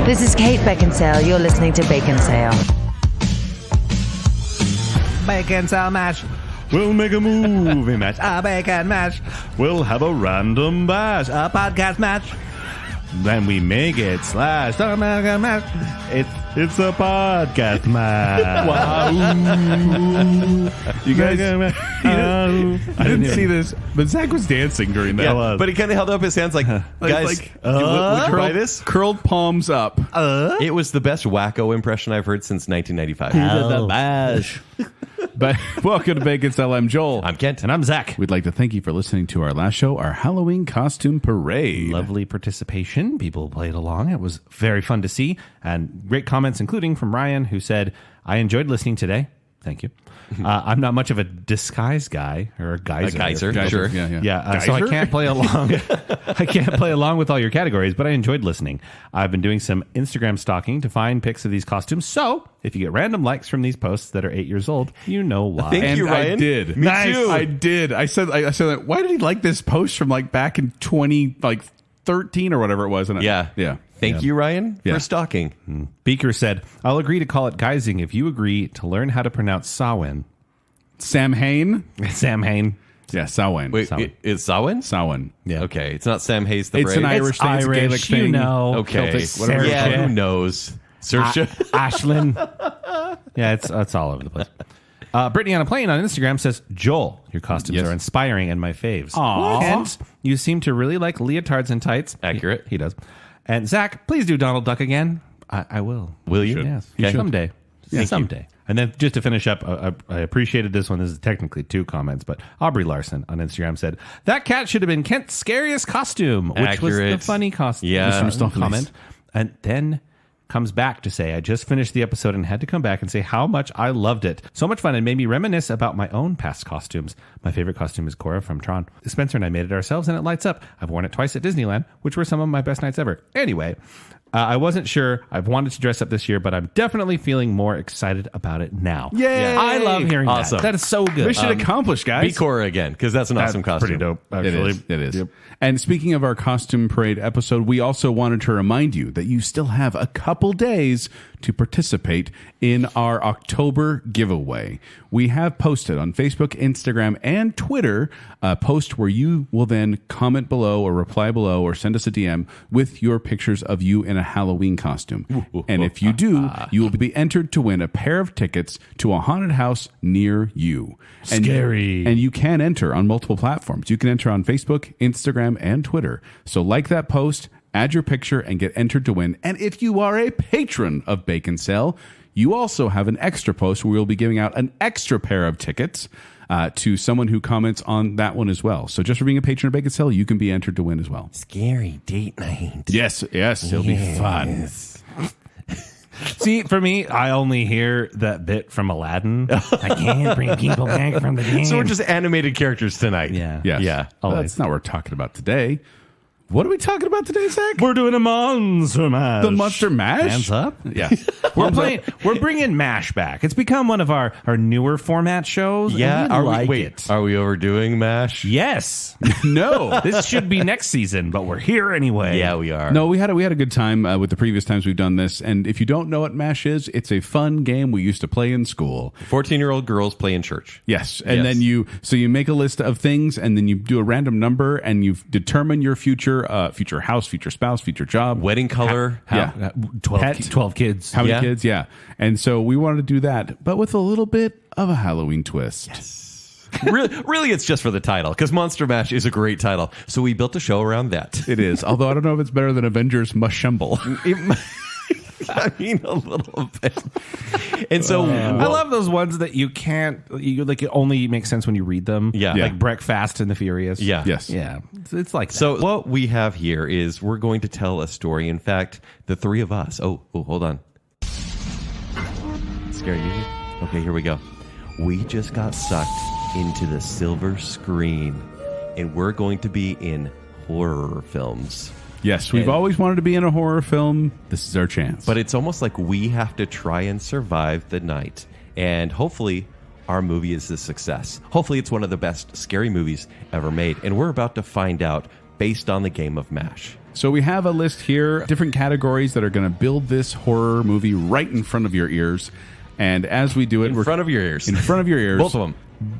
This is Kate Baconsale. You're listening to Baconsale. Baconsale mash. We'll make a movie match. A bacon mash. We'll have a random bash. A podcast match. Then we make it slash. It's a podcast match. Wow. You guys, I didn't see this, but Zack was dancing during that. Yeah, but he kind of held up his hands like, guys, try this? Curled palms up. It was the best wacko impression I've heard since 1995. The bash. But welcome to Baconsale. I'm Joel. I'm Kent. And I'm Zack. We'd like to thank you for listening to our last show, our Halloween costume parade. Lovely participation. People played along. It was very fun to see. And great comments, including from Ryan, who said, I enjoyed listening today. Thank you. I'm not much of a disguise guy or a geyser. A geyser, sure. Yeah, so I can't play along. I can't play along with all your categories, but I enjoyed listening. I've been doing some Instagram stalking to find pics of these costumes. So if you get random likes from these posts that are 8 years old, you know why. Thank you, Ryan. I did. Me too. I did. I said that. Why did he like this post from back in 2013 or whatever it was? And Yeah. Thank you, Ryan, for stalking. Beaker said, I'll agree to call it guising if you agree to learn how to pronounce Samhain. Sam Hain? Sam Hain. Yeah, Samhain. Wait, it's Samhain? Samhain. Yeah. Okay, it's not Sam Hayes the It's Brave. an Irish thing. It's a Gaelic thing. You know. Okay. Celtic, whatever. Yeah, who knows? Saoirse. Ashlyn. Yeah, it's all over the place. Brittany on a plane on Instagram says, Joel, your costumes are inspiring and my faves. Aww. And you seem to really like leotards and tights. Accurate. He does. And Zack, please do Donald Duck again. I will. Will you? Yes. Okay. Someday. Thank Someday. And then just to finish up, I appreciated this one. This is technically 2 comments, but Aubrey Larson on Instagram said, that cat should have been Kent's scariest costume, which was the funny costume. Yeah. Comment. And then comes back to say, I just finished the episode and had to come back and say how much I loved it. So much fun and made me reminisce about my own past costumes. My favorite costume is Cora from Tron. Spencer and I made it ourselves and it lights up. I've worn it twice at Disneyland, which were some of my best nights ever. Anyway, I wasn't sure. I've wanted to dress up this year, but I'm definitely feeling more excited about it now. Yay! I love hearing that. That is so good. Mission accomplished, guys. Be Cora again, because that's an awesome costume. Pretty dope, actually. It is. Yep. And speaking of our costume parade episode, we also wanted to remind you that you still have a couple days to participate in our October giveaway. We have posted on Facebook, Instagram, and Twitter a post where you will then comment below or reply below or send us a DM with your pictures of you in a Halloween costume. And if you do, you will be entered to win a pair of tickets to a haunted house near you. Scary. And you can enter on multiple platforms. You can enter on Facebook, Instagram, and Twitter. So like that post, add your picture, and get entered to win. And if you are a patron of Baconsale, you also have an extra post where we'll be giving out an extra pair of tickets to someone who comments on that one as well. So just for being a patron of Baconsale, you can be entered to win as well. Scary date night. Yes, it'll be fun. See, for me, I only hear that bit from Aladdin. I can't bring people back from the game. So we're just animated characters tonight. Yeah. Yes. Yeah. Well, that's not what we're talking about today. What are we talking about today, Zack? We're doing a Monster Mash. The Monster Mash? Hands up. Yeah. We're bringing MASH back. It's become one of our newer format shows. Yeah. And we like it. Are we overdoing M.A.S.H? Yes. No. This should be next season, but we're here anyway. Yeah, we are. No, we had a good time with the previous times we've done this. And if you don't know what MASH is, it's a fun game we used to play in school. 14-year-old girls play in church. Yes. And then you make a list of things and then you do a random number and you determine your future house, future spouse, future job. Wedding color. 12 kids. How many kids? Yeah. And so we wanted to do that, but with a little bit of a Halloween twist. Yes. really, it's just for the title, because Monster Mash is a great title. So we built a show around that. It is. Although I don't know if it's better than Avengers Mushamble. I mean, a little bit. And so I love those ones that it only makes sense when you read them. Yeah. Yeah. Like Breakfast and the Furious. Yeah. Yes. Yeah. It's like that. So what we have here is we're going to tell a story. In fact, the three of us. Oh, hold on. Scary music. Okay, here we go. We just got sucked into the silver screen, and we're going to be in horror films. Yes, we've always wanted to be in a horror film. This is our chance. But it's almost like we have to try and survive the night. And hopefully our movie is a success. Hopefully it's one of the best scary movies ever made. And we're about to find out based on the game of M.A.S.H. So we have a list here, different categories that are going to build this horror movie right in front of your ears. And as we do it, In front of your ears. In front of your ears. Both of them.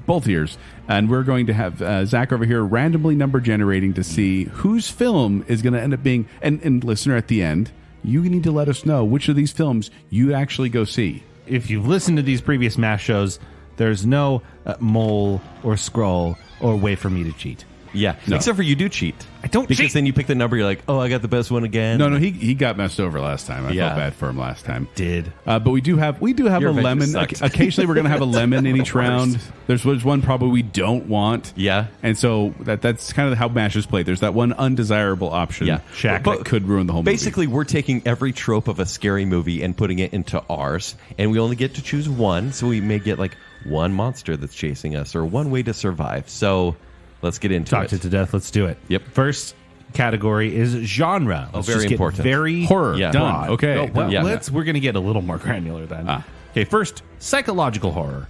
Both ears. And we're going to have Zach over here randomly number generating to see whose film is going to end up being. And listener, at the end, you need to let us know which of these films you actually go see. If you've listened to these previous M.A.S.H. shows, there's no mole or scroll or way for me to cheat. Yeah, except for you do cheat. I don't because cheat. then you pick the number. You're like, oh, I got the best one again. No, he got messed over last time. I felt bad for him last time. Did. But we do have Your a lemon. adventure sucked. Occasionally, we're going to have a lemon in each round. There's one probably we don't want. Yeah. And so that's kind of how M.A.S.H. is played. There's that one undesirable option. Yeah. Shaq that could ruin the whole movie. Basically, we're taking every trope of a scary movie and putting it into ours, and we only get to choose one. So we may get like one monster that's chasing us or one way to survive. So let's get into Talked it. it to death. Let's do it. Yep. First category is genre. Let's very just get important. Very horror. Yeah. Done. broad. Okay. No, well, Yeah. we're going to get a little more granular then. Okay, first, psychological horror.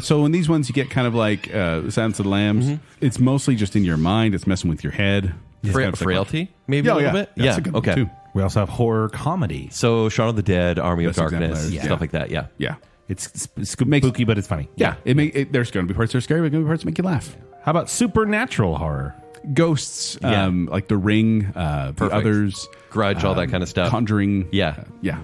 So in these ones, you get kind of like Silence of the Lambs. It's mostly just in your mind. It's messing with your head. It's kind of Frailty, maybe Yeah, a little bit. That's a good one, okay. too. We also have horror comedy. So Shaun of the Dead, Army of That's exactly Darkness, right. stuff like that. Yeah. Yeah. It's spooky, but it's funny. Yeah. There's going to be parts that are scary, but going to be parts that make you laugh. How about supernatural horror? Ghosts, Yeah. like The Ring, the others, Grudge, all that kind of stuff. Conjuring. Yeah. Yeah.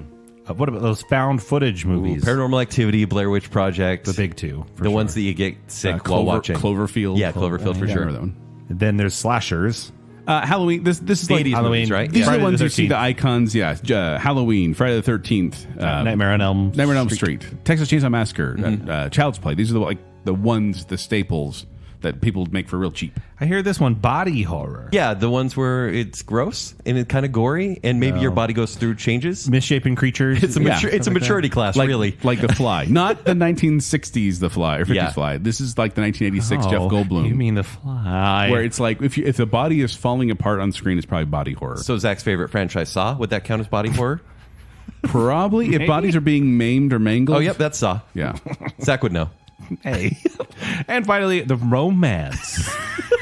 What about those found footage movies? Paranormal Activity, Blair Witch Project. The big two. for The sure. ones that you get sick while watching. Cloverfield. Yeah, Cloverfield for Yeah, I sure. remember that one. And then there's slashers. Halloween. This is like 80s Halloween, movies, right? These are Friday the ones the you see 13th. the icons. Yeah, Halloween, Friday the 13th, Nightmare on Elm Nightmare on Elm Street, Texas Chainsaw Massacre, Child's Play. These are the ones, the staples that people make for real cheap. I hear this one, body horror. Yeah, the ones where it's gross and it's kind of gory, and maybe your body goes through changes. Misshapen creatures. It's a Yeah. it's a maturity class, really. Like The Fly, not the 1960s The Fly or 50s Yeah. Fly. This is like the 1986 Jeff Oh, Goldblum. You mean The Fly? where it's like if the body is falling apart on screen, it's probably body horror. So Zach's favorite franchise, Saw, would that count as body horror? Probably if bodies are being maimed or mangled. Oh, yep, that's Saw. Yeah. Zach would know. Hey. And finally, the romance.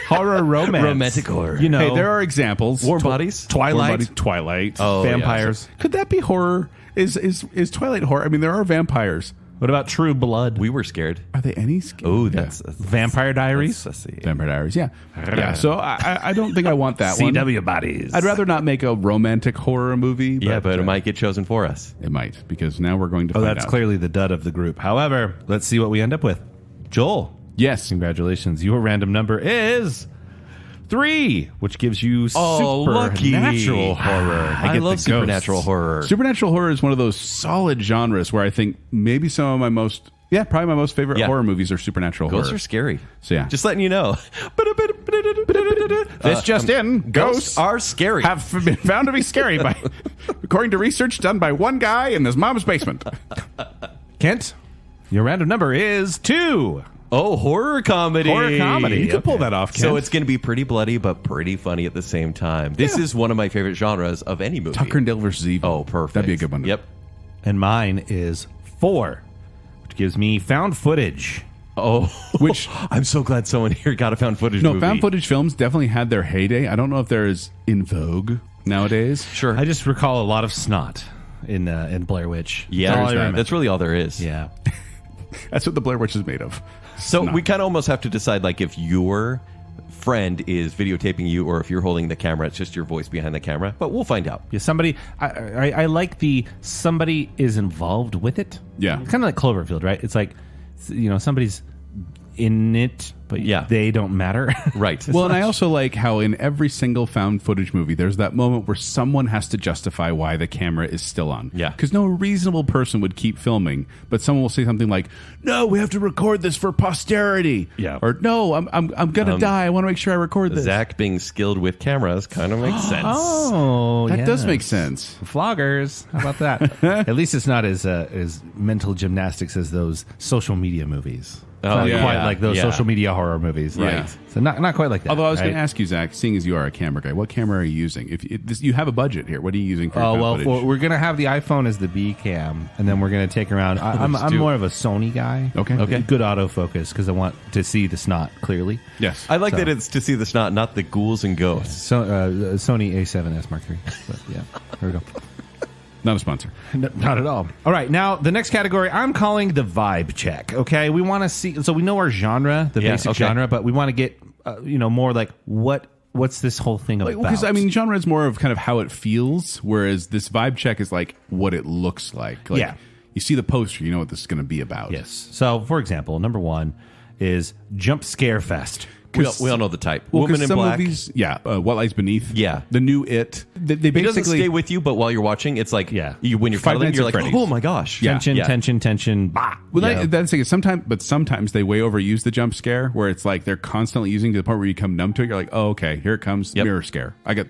Horror romance. Romantic horror. You know, Hey, there are examples. Warm Bodies? Twilight. Warm Bodies, Twilight. Oh, yeah. vampires. Could that be horror? Is Twilight horror? I mean, there are vampires. What about True Blood? We were scared. Are they any? Oh, that's Vampire Diaries? Let's see. Vampire Diaries. Yeah, yeah. So I don't think I want that one. CW bodies. I'd rather not make a romantic horror movie. Yeah, but it might get chosen for us. It might, because now we're going to Oh, find that's out. clearly the dud of the group. However, let's see what we end up with. Joel, Yes. congratulations. Your random number is 3, which gives you lucky. supernatural horror. I get love the supernatural ghosts. horror. Supernatural horror is one of those solid genres where I think maybe some of my most, probably my most favorite Yeah. horror movies are supernatural Ghosts horror. are scary. So, yeah. Just letting you know. This just in, Ghosts are scary. have been found to be scary by, according to research done by one guy in his mom's basement. Kent, your random number is 2. Oh, horror comedy. Horror comedy. You could pull that off, Kent. So it's going to be pretty bloody, but pretty funny at the same time. This is one of my favorite genres of any movie. Tucker and Dale versus Evil. Oh, perfect. That'd be a good one. Yep. And mine is 4, which gives me found footage. Oh, Which- I'm so glad someone here got a found footage No, movie. found footage films definitely had their heyday. I don't know if they're as in vogue nowadays. Sure. I just recall a lot of snot in Blair Witch. yeah, That's all I there's that. remember. That's really all there is. Yeah. That's what the Blair Witch is made of. So we kind of almost have to decide, like, if your friend is videotaping you or if you're holding the camera, it's just your voice behind the camera. But we'll find out. Yeah, somebody. I like the somebody is involved with it. Yeah. Kind of like Cloverfield, right? It's like, somebody's in it, but Yeah. they don't matter. Right. Well, and I also like how in every single found footage movie, there's that moment where someone has to justify why the camera is still on. Yeah. Because no reasonable person would keep filming, but someone will say something like, "No, we have to record this for posterity." Yeah. Or "No, I'm gonna die. I want to make sure I record this." Zach being skilled with cameras kind of makes sense. Oh, that does make sense. Floggers. How about that? At least it's not as mental gymnastics as those social media movies. It's not yeah. quite like those Yeah. social media horror movies. Yeah. Right. So not quite like that. Although I was going right? to ask you, Zach, seeing as you are a camera guy, what camera are you using? If you have a budget here, what are you using for your Oh, well, footage? we're going to have the iPhone as the B cam, and then we're going to take around. I'm more of a Sony guy. Okay. Good autofocus because I want to see the snot clearly. Yes. I like that it's to see the snot, not the ghouls and ghosts. So, Sony A7S Mark III. But, yeah, there we go. Not a sponsor. Not at all. All right, now the next category I'm calling the vibe check. Okay, we want to see. So we know our genre, the basic genre, but we want to get more like what's this whole thing about? Because I mean, genre is more of kind of how it feels, whereas this vibe check is like what it looks like. Yeah. You see the poster, you know what this is going to be about. Yes. So, for example, number one is Jump Scare Fest. We all know the type. Well, Woman 'cause in some black. movies, What Lies Beneath. Yeah. The new It. They It doesn't basically stay with you, but while you're watching, it's like when you're Five cuddling, Nights you're at like, Freddy's. oh my gosh. Yeah. Tension. Bah. Well, Yeah. that's like sometimes they way overuse the jump scare, where it's like they're constantly using to the point where you become numb to it. You're like, oh, okay, here it comes, mirror scare. They're gonna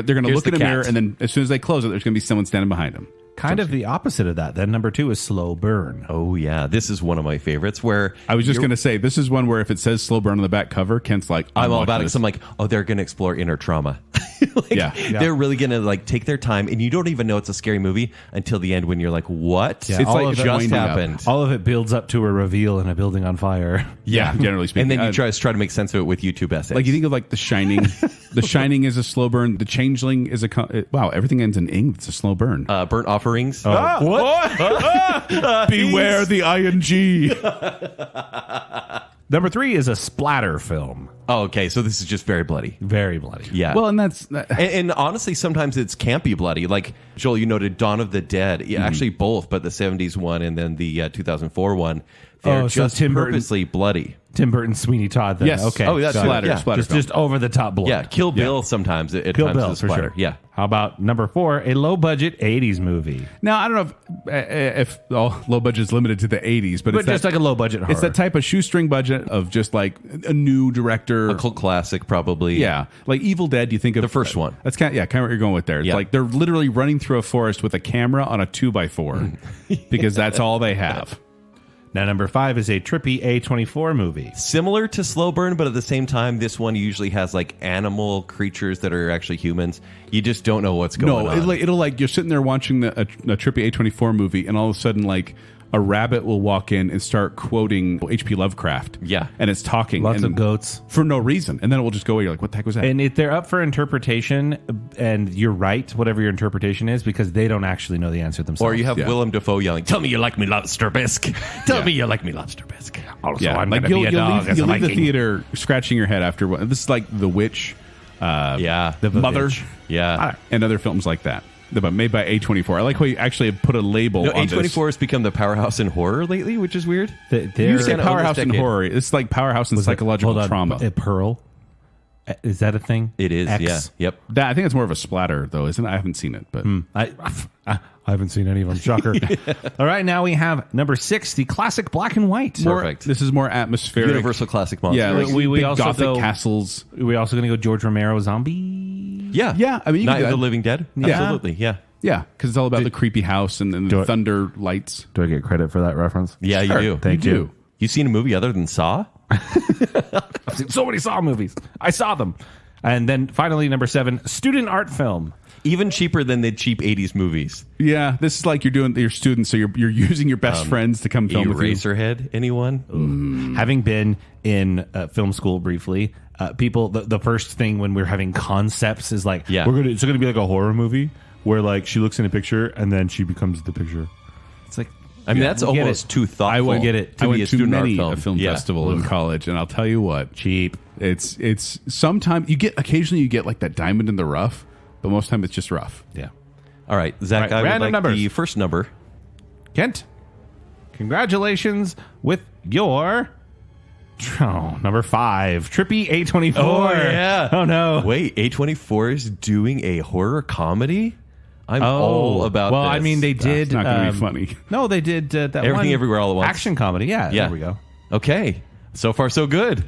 Here's look at the a mirror, cat. and then as soon as they close it, there's gonna be someone standing behind them. Kind of the opposite of that. Then number two is Slow Burn. Oh, yeah. This is one of my favorites where I was just gonna say this is one where if it says slow burn on the back cover, Kent's like, I'm all watching about it. this. So I'm like, oh, they're going to explore inner trauma. Yeah. They're really going to like take their time, and you don't even know it's a scary movie until the end when you're like, what? Yeah, It's all like of it just just winding up. happened. All of it builds up to a reveal in a building on fire. Yeah, generally speaking. And then you try to make sense of it with YouTube essays. like you think of like The Shining. The Shining is a slow burn. The Changeling is wow. Everything ends in ing. It's a slow burn. burnt offerings. Beware the ing. Number three is a splatter film. Oh, okay. So this is just very bloody. Very bloody. Yeah. Well, and that's And honestly, sometimes it's campy bloody. Like, Joel, you noted Dawn of the Dead. Yeah, actually, both, but the 70s one and then the 2004 one. They're so just Tim Burton- purposely bloody. Tim Burton, Sweeney Todd. Then. Yes. Okay. Oh, that's got it. splatter. Yeah. Splatter film. Just over the top blood. Yeah, Kill Bill sometimes. At Kill times Bill is for splatter. sure. Yeah. How about number four, a low budget 80s movie? Now I don't know if low budget is limited to the 80s, but it's Just that, like a low budget horror. it's that type of shoestring budget of just like a new director. A cult classic, probably. Yeah, like Evil Dead. You think of The first one. That's kind of what you're going with there. It's Yeah. like they're literally running through a forest with a camera on a 2x4 because that's all they have. Now, number five is a trippy A24 movie. Similar to Slow Burn, but at the same time, this one usually has like animal creatures that are actually humans. You just don't know what's going on. It'll like you're sitting there watching a trippy A24 movie, and all of a sudden, like a rabbit will walk in and start quoting H.P. Lovecraft. Yeah. and it's talking Lots and of goats. for no reason, and then it will just go away. You're like, what the heck was that? And if they're up for interpretation, and you're right, whatever your interpretation is, because they don't actually know the answer themselves. Or you have Yeah. Willem Dafoe yelling, "Tell me you like me, lobster bisque. Tell me you like me, lobster bisque." Also, yeah, I'm like going to be a dog as a you'll leave the Viking. theater scratching your head after one. This is like The Witch, Yeah. The Mother, Yeah. and other films like that. But made by A24. I like how you actually have put a label No, on this. A24 has become the powerhouse in horror lately, which is weird. You They're say gonna own powerhouse this in decade. horror. It's like powerhouse in psychological Hold on, trauma. A Pearl? Is that a thing? It is, X? yeah. Yep. That, I think it's more of a splatter, though, isn't it? I haven't seen it, but I haven't seen any of them. Shocker. All right, now we have number six, the classic black and white. Perfect. This is more atmospheric. Universal classic monster. Yeah, like We big also gothic go- castles. We're also going to go George Romero zombie. Yeah. Yeah, I mean, you can Night do of the that. Living Dead. Yeah. Absolutely. Yeah. Yeah, because it's all about the creepy house and Do the it. thunder lights. Do I get credit for that reference? Yeah, Sure. you do. Thank You you. do. You seen a movie other than Saw? I've seen so many Saw movies. I saw them. And then finally, number seven, student art film. Even cheaper than the cheap 80s movies. Yeah, this is like you're doing your students, so you're using your best friends to come film with you. Eraserhead, anyone? Having been in film school briefly, people, the first thing when we're having concepts is like, Yeah. it's going to be like a horror movie where like she looks in a picture and then she becomes the picture. It's like, I mean, that's we get almost it. too thoughtful. I would get it. I to went be a to student art many film. a film Yeah. festival in college, and I'll tell you what, cheap. it's sometimes occasionally you get like that diamond in the rough, but most time it's just rough. Yeah. All right, Zach, All right, I would random like numbers. the first number. Kent, congratulations with your number five, Trippy A24. Oh, yeah. Oh, no. Wait, A24 is doing a horror comedy? I'm all about well, this. I mean, they That's did. not gonna be funny. No, they did that Everything one Everywhere All at Once. action comedy. Yeah, there we go. Okay. So far, so good.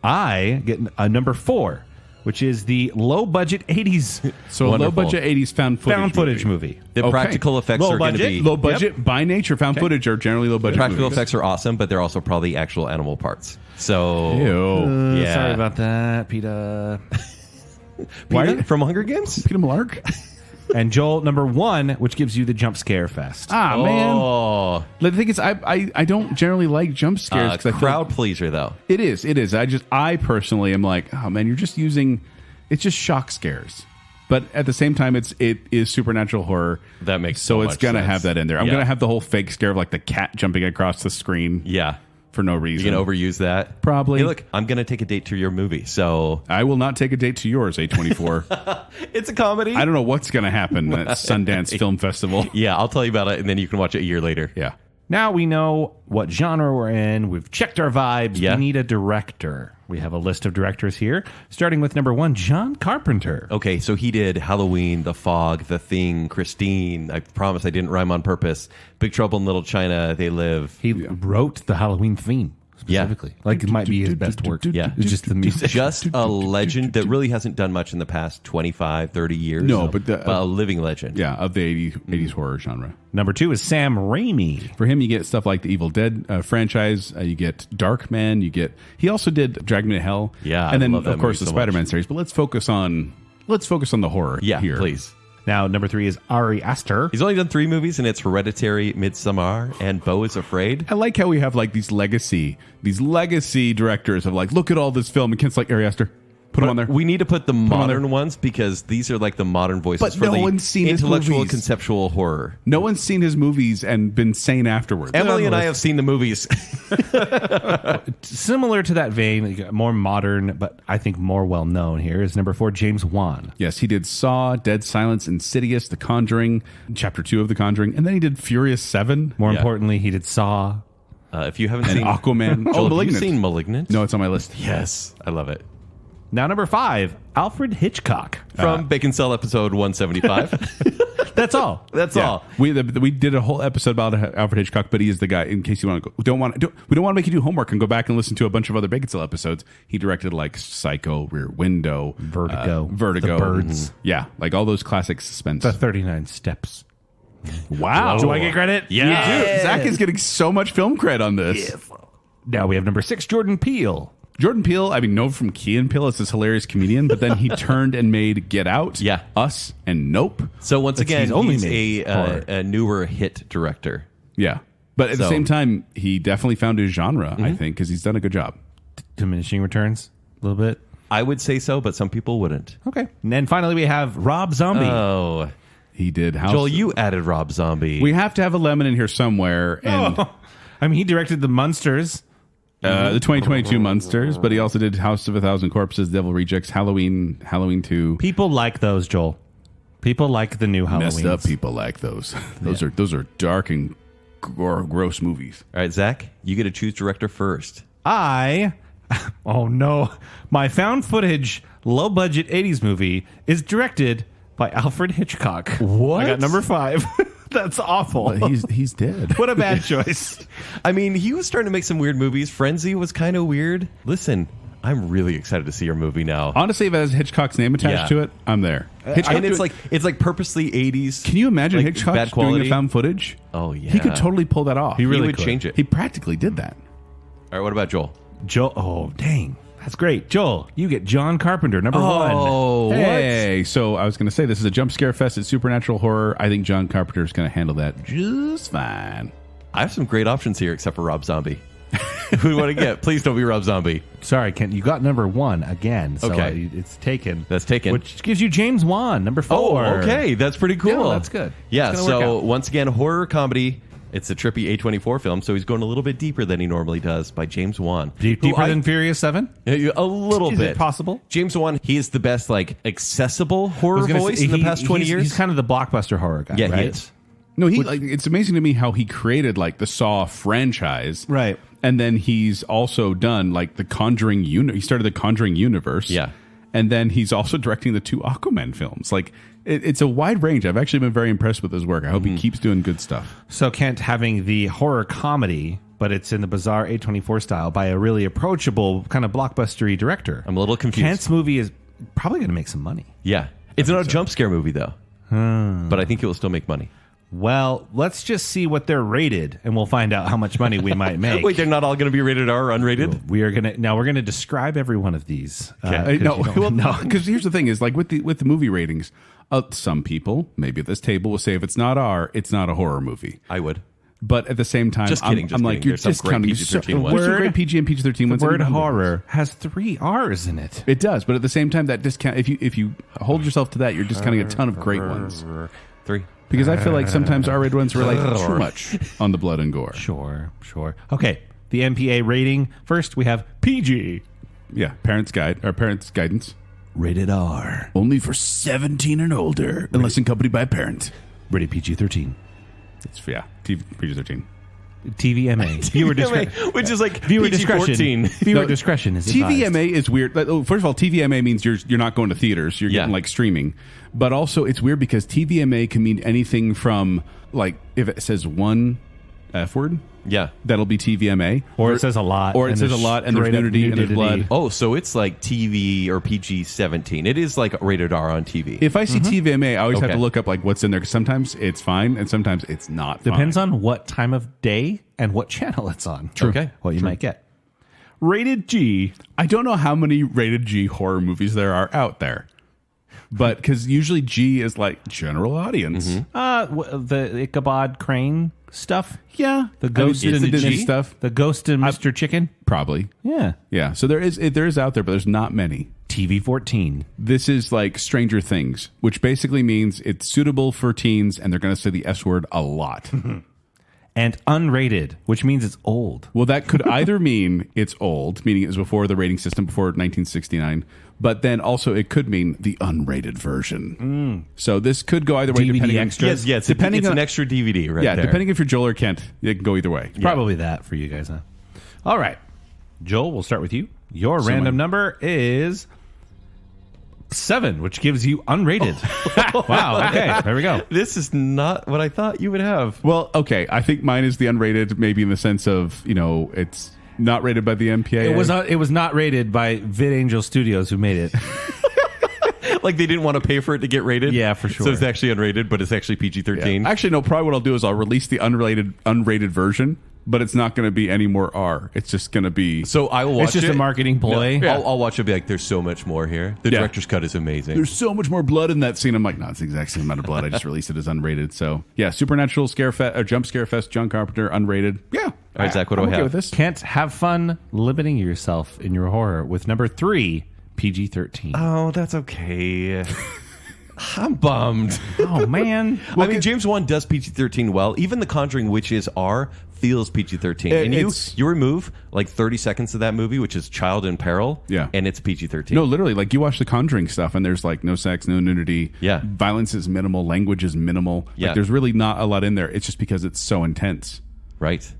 I get a number four, which is the low-budget 80s So a Wonderful. low-budget 80s found footage movie. The Okay. practical effects Low are going to budget, be Low budget by nature. Found footage are generally low budget. practical movies. effects are awesome, but they're also probably actual animal parts. So Ew. yeah. Sorry about that, Peter. Peter from Hunger Games. Peter Malark. And Joel, number 1, which gives you the jump scare fest. Ah man. Oh, The thing is, I don't generally like jump scares because I feel crowd pleaser though. it is. I personally am like, oh man, you're just using. It's just shock scares. But at the same time, it is supernatural horror. That makes so so it's much gonna sense. have that in there. I'm Yeah. gonna have the whole fake scare of like the cat jumping across the screen Yeah, for no you reason. can overuse that. Probably. Hey, look, I'm going to take a date to your movie, so I will not take a date to yours, A24. it's a comedy. I don't know what's gonna happen at Sundance Film Festival. Yeah, I'll tell you about it, and then you can watch it a year later. Yeah. Now we know what genre we're in. We've checked our vibes. Yeah. We need a director. We have a list of directors here, starting with number 1, John Carpenter. Okay, so he did Halloween, The Fog, The Thing, Christine. I promise I didn't rhyme on purpose. Big Trouble in Little China, They Live. He wrote the Halloween theme specifically. Like it might be his best work. Yeah. It's just the music. Just a legend that really hasn't done much in the past 25, 30 years. No, but a living legend. Yeah, of the 80s horror genre. Number 2 is Sam Raimi. For him, you get stuff like the Evil Dead franchise. You get Darkman. He also did Drag Me to Hell. Yeah, and then I love that of course movie the so Spider-Man much. series. But let's focus on the horror. Yeah, here. please. Now, number 3 is Ari Aster. He's only done 3 movies, and it's Hereditary, Midsommar, and Beau is Afraid. I like how we have like these legacy directors of like, look at all this film, and Kent's like, Ari Aster, put him on there. We need to put the on there. modern ones because these are like the modern voices But for no the one's seen his intellectual movies. conceptual horror. No one's seen his movies and been sane afterwards. Emily and I have seen the movies. Similar to that vein, you got more modern, but I think more well-known here is number 4, James Wan. Yes, he did Saw, Dead Silence, Insidious, The Conjuring, Chapter 2 of The Conjuring, and then he did Furious 7. More Yeah. importantly, he did Saw. If you haven't And seen Aquaman. Joel, Oh, have Malignant. you seen Malignant? No, it's on my list. Yes, I love it. Now, number 5, Alfred Hitchcock. From Baconsale episode 175. That's all. That's Yeah. all. We did a whole episode about Alfred Hitchcock, but he is the guy. In case you want to, we don't want to make you do homework and go back and listen to a bunch of other Baconsale episodes. He directed like Psycho, Rear Window, Vertigo, Vertigo, The Birds. Yeah, like all those classic suspense. The 39 Steps. Wow, Do I get credit? Yeah. Dude, Zach is getting so much film cred on this. Now we have number 6, Jordan Peele. Jordan Peele, I mean, known from Key and Peele as this hilarious comedian, but then he turned and made Get Out, Yeah. Us, and Nope. So once again, he's only he's made horror. a newer hit director. Yeah, but at the So- same time, he definitely found his genre. I think because he's done a good job. Diminishing returns a little bit. I would say so, but some people wouldn't. Okay. And then finally we have Rob Zombie. Oh, He did House. Joel, you added Rob Zombie. We have to have a lemon in here somewhere, and I mean, he directed The Munsters. the 2022 Monsters, but he also did House of a Thousand Corpses, Devil Rejects, Halloween 2. People like those, Joel. People like the new Halloween. Messed up people like those. Those are dark and gross movies. All right, Zach, you get to choose director first. Oh no, my found footage, low budget 80s movie is directed by Alfred Hitchcock. What? I got number 5. That's awful. He's dead. What a bad choice. I mean, he was starting to make some weird movies. Frenzy was kind of weird. Listen, I'm really excited to see your movie now. Honestly, if it has Hitchcock's name attached Yeah. to it, I'm there. Hitchcock And it's doing- like purposely 80s. can you imagine like, Hitchcock bad doing quality? a found footage? Oh, yeah. He could totally pull that off. He really would could. change it. He practically did that. All right, what about Joel? Joel, oh dang. That's great. Joel, you get John Carpenter, number 1. Oh, Hey, so I was going to say this is a jump scare fest. It's supernatural horror. I think John Carpenter is going to handle that just fine. I have some great options here except for Rob Zombie. Who do you want to get? Please don't be Rob Zombie. Sorry, Kent, you got number 1 again. So Okay. it's taken. That's taken. Which gives you James Wan, number 4. Oh, okay. That's pretty cool. Yeah, that's good. Yeah, It's gonna work so out. once again, horror comedy. It's a trippy A24 film, so he's going a little bit deeper than he normally does by James Wan. Deeper than Furious 7? A little Is bit. it possible? James Wan, he is the best, like, accessible horror voice in the past 20 years. He's kind of the blockbuster horror guy, Yeah, right? he is. No, it's amazing to me how he created like the Saw franchise. Right. And then he's also done like the Conjuring he started the Conjuring universe. Yeah. And then he's also directing the 2 Aquaman films. Like it's a wide range. I've actually been very impressed with his work. I hope he keeps doing good stuff. So Kent having the horror comedy, but it's in the bizarre A24 style by a really approachable kind of blockbustery director. I'm a little confused. Kent's movie is Probably going to make some money. Yeah. It's not a jump scare movie, though. But I think it will still make money. Well, let's just see what they're rated, and we'll find out how much money we might make. Wait, they're not all going to be rated R or unrated? We're gonna describe every one of these. No, because here's the thing: is like with the movie ratings, some people maybe at this table will say if it's not R, it's not a horror movie. I would. But at the same time, Just kidding, I'm like, you're There's some great discounting PG-13 ones. There's some great PG and PG-13 ones. The word and horror has 3 R's in it. It does, but at the same time, that discount if you hold yourself to that, you're discounting a ton of great ones. 3. Because I feel like sometimes R-rated ones relate too much on the blood and gore. Sure. Okay, the MPA rating. First, we have PG. Yeah, parents' guidance. Rated R. Only for 17 and older, unless accompanied by a parent. Rated PG-13. It's PG-13. TVMA. Viewer discretion. Which is like viewer PG-14. discretion. Viewer discretion is advised. TVMA is weird. First of all, TVMA means you're not going to theaters. You're getting like streaming. But also, it's weird because TVMA can mean anything from like if it says one F word. Yeah. That'll be TVMA. Or it says a lot. Or it says a lot and there's nudity and there's blood. Oh, so it's like TV or PG-17. It is like rated R on TV. If I see TVMA, I always have to look up like what's in there because sometimes it's fine and sometimes it's not. Depends fine. on what time of day and what channel it's on. True. Okay. What you might get. Rated G. I don't know how many rated G horror movies there are out there. But because usually G is like general audience. The Ichabod Crane stuff. Yeah. The Ghost and and Disney G stuff. The Ghost and Mr. Chicken. Probably. Yeah. Yeah. So there is out there, but there's not many. TV-14. This is like Stranger Things, which basically means it's suitable for teens and they're going to say the S word a lot. And unrated, which means it's old. Well, that could either mean it's old, meaning it was before the rating system, before 1969, but then also it could mean the unrated version. So this could go either way. DVD Depending extras? on, Yes, it's an extra DVD right there. depending if you're Joel or Kent, it can go either way. Probably that for you guys, huh? All right. Joel, we'll start with you. Your random number is 7, which gives you unrated. Wow. Okay. There we go. This is not what I thought you would have. Well, okay. I think mine is the unrated, maybe in the sense of, it's not rated by the MPAA. It was not rated by VidAngel Studios who made it. Like they didn't want to pay for it to get rated? Yeah, for sure. So it's actually unrated, but it's actually PG-13. Yeah. Actually, no, probably what I'll do is I'll release the unrated version, but it's not going to be any more R. It's just going to be... So I will watch it. It's just a marketing ploy. No, I'll watch it and be like, there's so much more here. The director's cut is amazing. There's so much more blood in that scene. I'm like, no, it's the exact same amount of blood. I just released it as unrated. So, yeah, Supernatural, Jump Scare Fest, John Carpenter, unrated. Yeah. All right, Zach, what do I'm I okay have? with this. Can't have fun limiting yourself in your horror with number 3, PG-13. Oh, that's okay. I'm bummed. Oh, man. I mean, James Wan does PG-13 well. Even The Conjuring, which is R, feels PG-13. And you remove like 30 seconds of that movie, which is Child in Peril, and it's PG-13. No, literally, like you watch The Conjuring stuff and there's like no sex, no nudity. Yeah. Violence is minimal. Language is minimal. Yeah. Like, there's really not a lot in there. It's just because it's so intense. Right.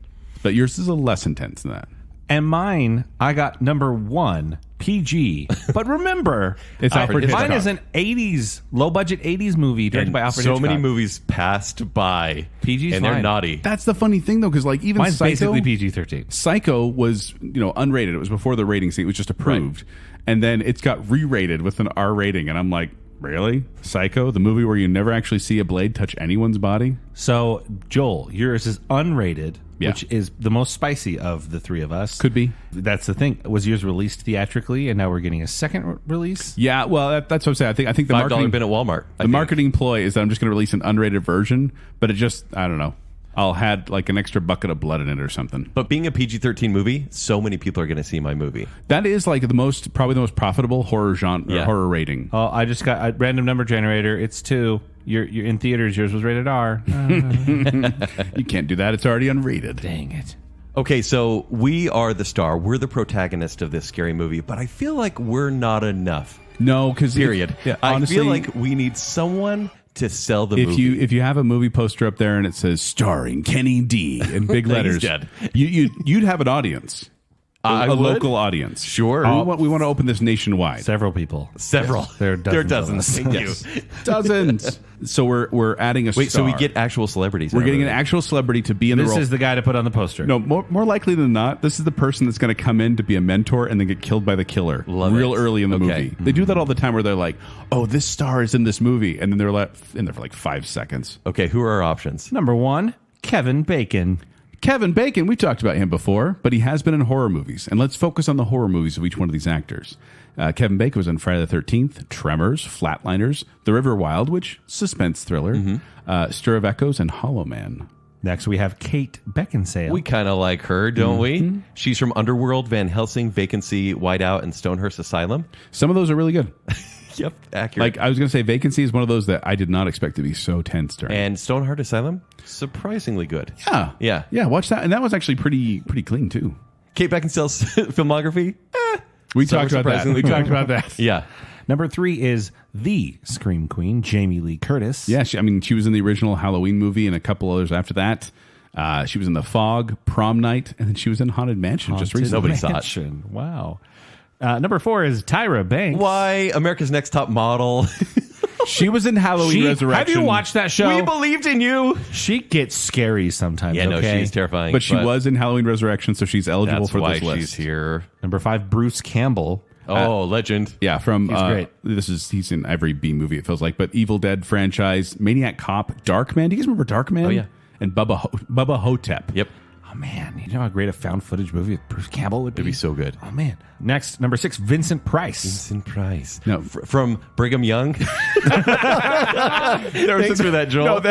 But yours is a less intense than that. And mine, I got number 1, PG. But remember, It's Alfred Hitchcock. mine is an 80s, low-budget 80s movie directed by Alfred Hitchcock. So many movies passed by. PG's and they're fine. naughty. That's the funny thing, though, because like even Mine's Psycho, basically PG-13. Psycho was unrated. It was before the rating. It was just approved, and then it's got re-rated with an R rating. And I'm like, really? Psycho, the movie where you never actually see a blade touch anyone's body? So, Joel, yours is unrated, Yeah. which is the most spicy of the 3 of us. Could be. That's the thing. Was yours released theatrically, and now we're getting a second release? Yeah, well, that's what I'm saying. I think the $5 marketing bin at Walmart. The marketing ploy is that I'm just going to release an unrated version, but it just, I don't know. I'll add like an extra bucket of blood in it or something. But being a PG-13 movie, so many people are going to see my movie. That is like probably the most profitable horror genre, horror rating. Oh, I just got a random number generator. It's 2. You're in theaters. Yours was rated R. You can't do that. It's already unrated. Dang it. Okay, so we are the star. We're the protagonist of this scary movie, but I feel like we're not enough. No, because Period. honestly, I feel like we need someone to sell the movie. If you have a movie poster up there and it says starring Kenny D in big letters, dead. You'd have an audience. A would. local audience. Sure. We want to open this nationwide. Several people. Several. Yes, there are dozens. Thank you. Dozens. So we're adding a star. Wait, so we get actual celebrities. We're now, getting an really? actual celebrity to be in the This role. is the guy to put on the poster. No, more likely than not, this is the person that's going to come in to be a mentor and then get killed by the killer real early in the movie. They do that all the time where they're like, oh, this star is in this movie. And then they're like in there for like 5 seconds. Okay, who are our options? Number 1, Kevin Bacon. Kevin Bacon, we've talked about him before, but he has been in horror movies. And let's focus on the horror movies of each one of these actors. Kevin Bacon was in Friday the 13th, Tremors, Flatliners, The River Wild, which suspense thriller, Stir of Echoes, and Hollow Man. Next, we have Kate Beckinsale. We kind of like her, don't we? She's from Underworld, Van Helsing, Vacancy, Whiteout, and Stonehurst Asylum. Some of those are really good. Yep, accurate. Like I was going to say, Vacancy is one of those that I did not expect to be so tense during. And Stonehurst Asylum, surprisingly good. Yeah. Watch that, and that was actually pretty clean too. Kate Beckinsale's filmography. We talked about that. surprisingly we talked about that. Yeah. Number 3 is the Scream Queen, Jamie Lee Curtis. Yeah, she was in the original Halloween movie and a couple others after that. She was in The Fog, Prom Night, and then she was in Haunted Mansion just recently. Nobody saw it. Mansion. Wow. Number 4 is Tyra Banks. Why America's Next Top Model? She was in Halloween Resurrection. Have you watched that show? We believed in you. She gets scary sometimes. Yeah, no, okay? she's terrifying. But she was in Halloween Resurrection, so she's eligible That's for why this list. she's here. Number 5, Bruce Campbell. Oh, legend. Yeah, from He's great. He's in every B movie it feels like, but Evil Dead franchise, Maniac Cop, Darkman. Do you guys remember Darkman? Oh, yeah. And Bubba Hotep. Yep. Oh, man. You know how great a found footage movie with Bruce Campbell would be? It'd be so good. Oh, man. Next, number 6, Vincent Price. Vincent Price. No. From Brigham Young. Thanks for that, Joel.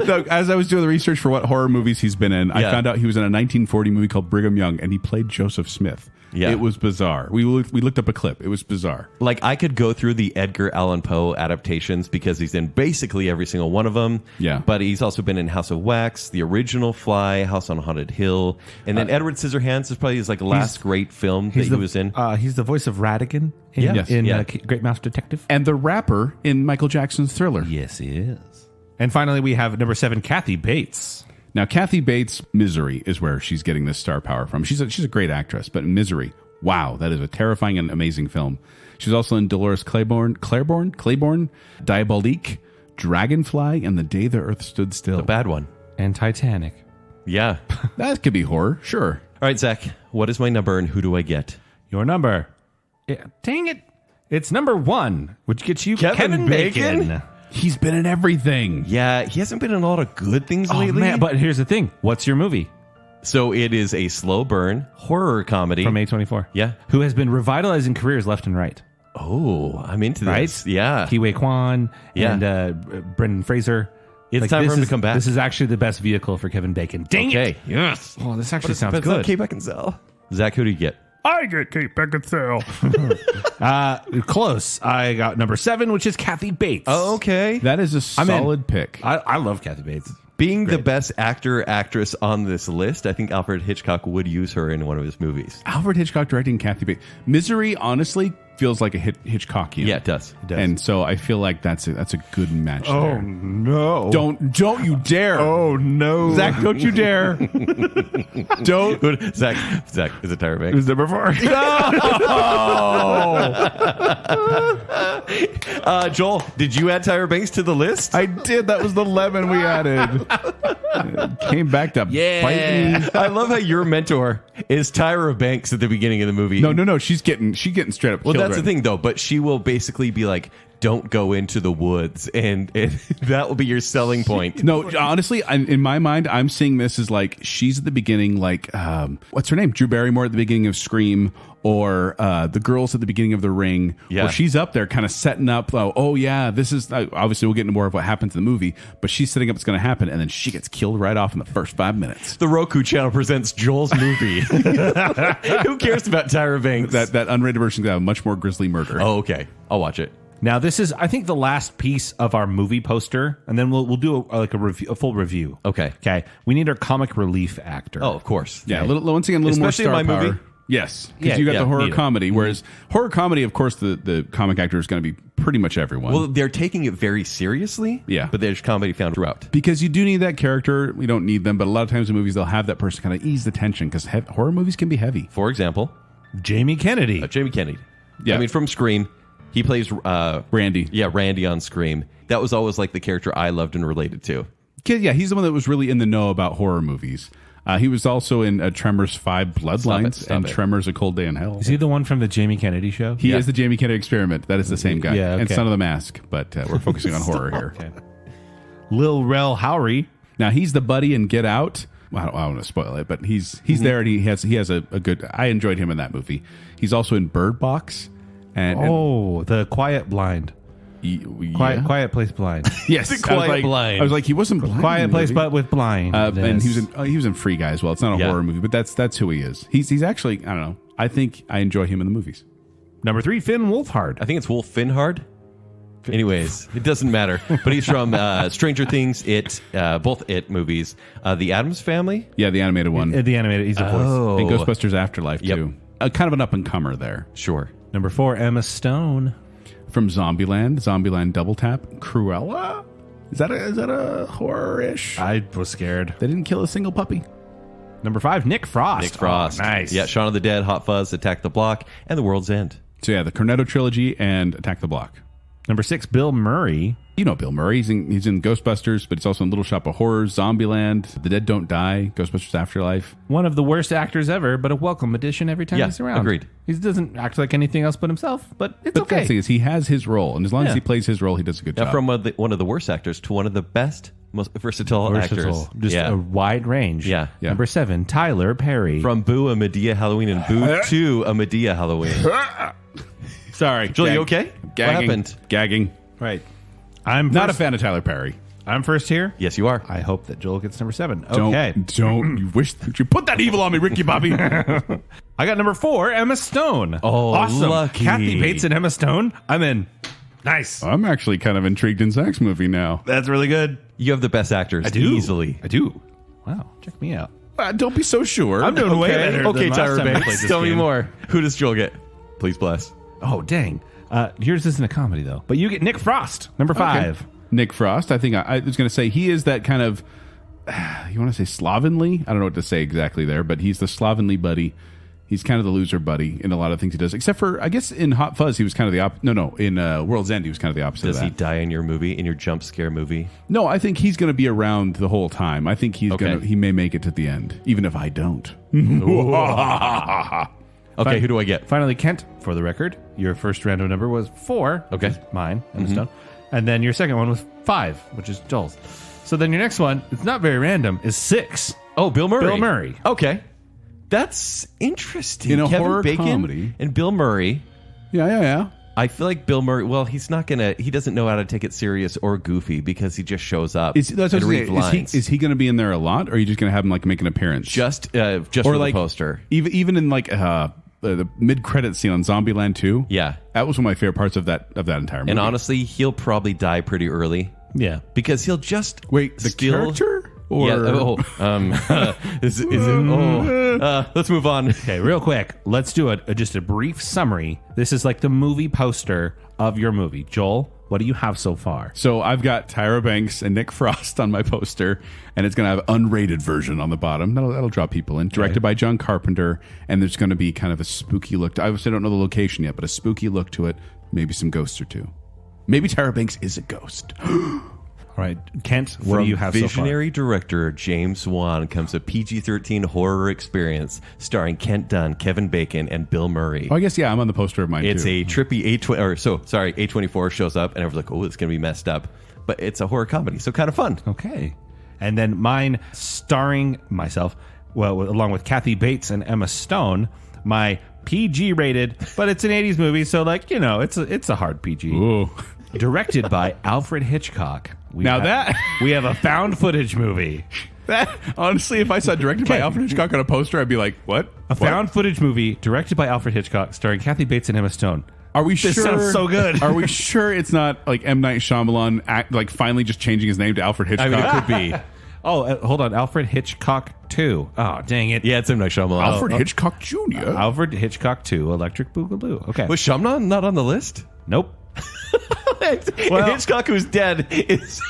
No, as I was doing the research for what horror movies he's been in, I found out he was in a 1940 movie called Brigham Young, and he played Joseph Smith. Yeah. It was bizarre. We looked up a clip. It was bizarre. Like, I could go through the Edgar Allan Poe adaptations because he's in basically every single one of them. Yeah. But he's also been in House of Wax, the original Fly, House on Haunted Hill. And then Edward Scissorhands is probably his last great film that he was in. He's the voice of Radigan Yes. in Yeah. Great Mouse Detective. And the rapper in Michael Jackson's Thriller. Yes, he is. And finally, we have number 7, Kathy Bates. Now, Kathy Bates' Misery is where she's getting this star power from. She's a great actress, but in Misery, wow, that is a terrifying and amazing film. She's also in Dolores Claiborne, Diabolique, Dragonfly, and The Day the Earth Stood Still. The bad one. And Titanic. Yeah. That could be horror, sure. All right, Zach, what is my number and who do I get? Your number. Yeah, dang it. It's number 1, which gets you Kevin Bacon? He's been in everything. Yeah, he hasn't been in a lot of good things Oh, lately. man, but here's the thing. What's your movie? So it is a slow burn horror comedy. From A24. Yeah. Who has been revitalizing careers left and right. Oh, I'm into Right? this. Yeah. Kiwi Kwan Yeah. and Brendan Fraser. It's time for this him to is- come back. This is actually the best vehicle for Kevin Bacon. Dang Okay. it. Yes. Oh, this actually sounds But it's not good. Kate Beckinsale. Zach, who do you get? I get Kate Beckinsale. Close. I got number 7, which is Kathy Bates. Oh, okay. That is a I'm in. solid pick. I love Kathy Bates. Being the best actor, actress on this list, I think Alfred Hitchcock would use her in one of his movies. Alfred Hitchcock directing Kathy Bates. Misery, honestly, feels like a Hitchcockian. Yeah, it does. It does. And so I feel like that's a good match there. no. Don't you dare. Oh, no. Zach, don't you dare. Don't. Zach, is it Tyra Banks? number 4. Joel, did you add Tyra Banks to the list? I did. That was the 11 we added. Came back to bite me. I love how your mentor is Tyra Banks at the beginning of the movie. No. She's getting straight up Well, killed that's the right thing, though. But she will basically be like, don't go into the woods. And that will be your selling point. No, honestly, in my mind, I'm seeing this as like she's at the beginning, like what's her name, Drew Barrymore at the beginning of Scream, or the girls at the beginning of The Ring. Yeah. Where she's up there, kind of setting up. Oh yeah, this is obviously we'll get into more of what happens in the movie, but she's setting up what's going to happen, and then she gets killed right off in the first 5 minutes. The Roku channel presents Joel's movie. Who cares about Tyra Banks? That unrated version is going to have a much more grisly murder. Oh, okay. I'll watch it. Now, this is, I think, the last piece of our movie poster, and then we'll do a full review. Okay. Okay. We need our comic relief actor. Oh, of course. Yeah, once again, a little Especially more in star my power. movie. Yes, because Yeah, you got yeah, the horror need it. comedy, whereas horror comedy, of course, the comic actor is going to be pretty much everyone. Well, they're taking it very seriously. Yeah. But there's comedy found throughout. because you do need that character. We don't need them, but a lot of times in movies they'll have that person kind of ease the tension because horror movies can be heavy. For example, Jamie Kennedy. Jamie Kennedy. Yeah. I mean, from Scream. He plays Randy. Yeah, Randy on Scream. That was always like the character I loved and related to. Yeah, he's the one that was really in the know about horror movies. He was also in Tremors 5 Bloodlines Stop and it. Tremors A Cold Day in Hell. Is he the one from the Jamie Kennedy show? He is the Jamie Kennedy Experiment. That is the same guy. Yeah, okay. And Son of the Mask, but we're focusing on horror here. Okay. Lil Rel Howery. Now, he's the buddy in Get Out. Well, I don't want to spoil it, but he's there, and he has a good... I enjoyed him in that movie. He's also in Bird Box. And The Quiet Blind. Quiet Place Blind. Yes, The Quiet Blind. I was like, he wasn't blind. Quiet in the Place, movie. but with blind. And he was in Free Guy as well. It's not a horror movie, but that's who he is. He's actually, I don't know. I think I enjoy him in the movies. Number 3, Finn Wolfhard. I think it's Wolf Finhard. Anyways, it doesn't matter. But he's from Stranger Things, both It movies. The Addams Family. Yeah, the animated one. The animated. He's a voice. And Ghostbusters Afterlife Yep. too. Kind of an up and comer there. Sure. Number 4, Emma Stone. From Zombieland Double Tap, Cruella. Is that a horror-ish? I was scared. They didn't kill a single puppy. Number 5, Nick Frost. Nick Frost. Oh, nice. Yeah, Shaun of the Dead, Hot Fuzz, Attack the Block, and The World's End. So yeah, the Cornetto trilogy and Attack the Block. Number 6, Bill Murray. You know Bill Murray. He's in Ghostbusters, but he's also in Little Shop of Horrors, Zombieland, The Dead Don't Die, Ghostbusters Afterlife. One of the worst actors ever, but a welcome addition every time Yeah, he's around. agreed. He doesn't act like anything else but himself, but it's But okay. the thing is, he has his role, and as long as Yeah. he plays his role, he does a good Now, job. from one of the worst actors to one of the best, most versatile actors. Just Yeah. a wide range. Yeah. Yeah. Number 7, Tyler Perry. From Boo, a Medea Halloween, and Boo 2, a Medea Halloween. Sorry, Julie, you okay? Gagging. What happened? Gagging. Right. I'm Not a first, fan of Tyler Perry. I'm first here. Yes, you are. I hope that Joel gets number 7. Okay. Don't. You wish that you put that evil on me, Ricky Bobby. I got number 4, Emma Stone. Oh, awesome. lucky. Kathy Bates and Emma Stone. I'm in. Nice. I'm actually kind of intrigued in Zack's movie now. That's really good. You have the best actors. I do. Easily. I do. Wow. Check me out. Don't be so sure. I'm doing way better. Okay, than last Tyra time I played Banks. this Tell me game. more. Who does Joel get? Please bless. Oh, dang. Yours isn't a comedy, though. But you get Nick Frost, number 5. Nick Frost. I think I was going to say he is that kind of, you want to say slovenly? I don't know what to say exactly there, but he's the slovenly buddy. He's kind of the loser buddy in a lot of things he does, except for, I guess, in Hot Fuzz, he was kind of the opposite. No, in World's End, he was kind of the opposite Does of he that. die in your movie, in your jump scare movie? No, I think he's going to be around the whole time. I think Okay. he may make it to the end, even if I don't. Okay, who do I get? Finally, Kent, for the record, your first random number was 4. Okay. Which is mine, Emma Stone. And then your second one was 5, which is Joel's. So then your next one, it's not very random, is 6. Oh, Bill Murray. Bill Murray. Okay. That's interesting. In a Kevin horror Bacon comedy. and Bill Murray. Yeah. I feel like Bill Murray, well, he doesn't know how to take it serious or goofy because he just shows up That's what and I was reads saying. lines. Is he going to be in there a lot, or are you just going to have him like make an appearance? just or for like the poster. Even in like the mid-credit scene on Zombieland 2. Yeah. That was one of my favorite parts of that entire movie. And honestly, he'll probably die pretty early Yeah. because he'll just wait, the character? Or Yeah. Let's move on. Okay, real quick, let's do just a brief summary. This is like the movie poster of your movie. Joel, what do you have so far? So I've got Tyra Banks and Nick Frost on my poster, and it's going to have unrated version on the bottom. That'll draw people in. Directed by John Carpenter, and there's going to be kind of a spooky look. I obviously don't know the location yet, but a spooky look to it. Maybe some ghosts or two. Maybe Tyra Banks is a ghost. All right, Kent, what From do you have visionary director James Wan comes a PG-13 horror experience starring Kent Dunn, Kevin Bacon, and Bill Murray. Oh, I guess, yeah, I'm on the poster of mine, It's too. a trippy A24 shows up, and everyone's like, oh, it's going to be messed up. But it's a horror comedy, so kind of fun. so far? Okay. And then mine, starring myself, well, along with Kathy Bates and Emma Stone, my PG rated, but it's an 80s movie, so like, it's a hard PG. Ooh. Directed by Alfred Hitchcock. We have a found footage movie. That, honestly, if I saw directed by Okay. Alfred Hitchcock on a poster, I'd be like, what? A found footage movie directed by Alfred Hitchcock, starring Kathy Bates and Emma Stone. Are we This sure? sounds so good. Are we sure it's not like M. Night Shyamalan finally just changing his name to Alfred Hitchcock? I mean, it could be. Oh, hold on. Alfred Hitchcock 2. Oh, dang it. Yeah, it's M. Night Shyamalan. Alfred Hitchcock Jr. Alfred Hitchcock 2, Electric Boogaloo. Okay. Was Shyamalan not on the list? Nope. Well, Hitchcock, who's dead, is...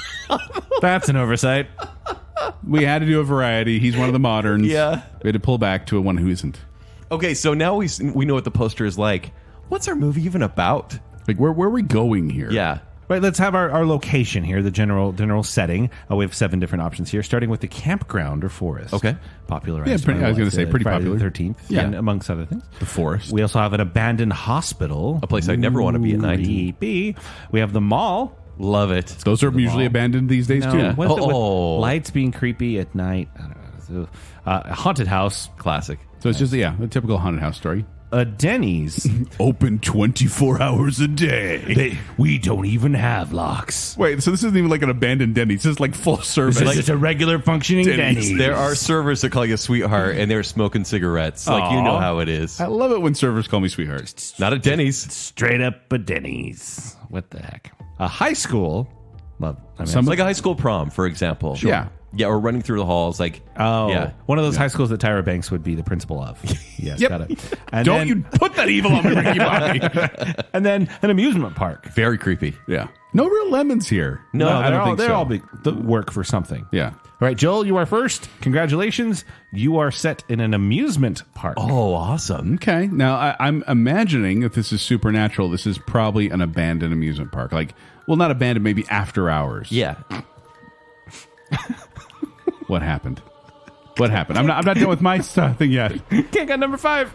That's an oversight. We had to do a variety. He's one of the moderns. Yeah. We had to pull back to one who isn't. Okay, so now we know what the poster is like. What's our movie even about? Like, where are we going here? Yeah. Right, let's have our location here, the general setting. We have 7 different options here, starting with the campground or forest. Okay. Popularized. Yeah, I was going to say pretty Friday popular. the 13th, Yeah. and amongst other things. The forest. We also have an abandoned hospital. A place I'd never want to be at night. Creepy. We have the mall. Love it. Those are usually abandoned these days, too. Yeah. What is it with Oh. lights being creepy at night. I don't know. A haunted house. Classic. So it's just, a typical haunted house story. A Denny's. Open 24 hours a day. We don't even have locks. Wait, so this isn't even like an abandoned Denny's. This is like full service. This is just a regular functioning Denny's. There are servers that call you sweetheart, and they're smoking cigarettes. Like, you know how it is. I love it when servers call me sweetheart. Not at Denny's. Straight up a Denny's. What the heck? A high school. Love. I mean, It's like a high school prom, for example. Sure. Yeah. Yeah, or running through the halls. Like, oh, yeah. one of those high schools that Tyra Banks would be the principal of. Yes, Yep. got it. And Don't then, you put that evil on me, Ricky Bobby. And then an amusement park. Very creepy. Yeah. No real lemons here. No, I don't think they're so. all big, work for something. Yeah. All right, Joel, you are first. Congratulations. You are set in an amusement park. Oh, awesome. Okay. Now, I'm imagining if this is supernatural, this is probably an abandoned amusement park. Like, well, not abandoned, maybe after hours. Yeah. What happened? What happened? I'm not done with my thing yet. Can't get number 5.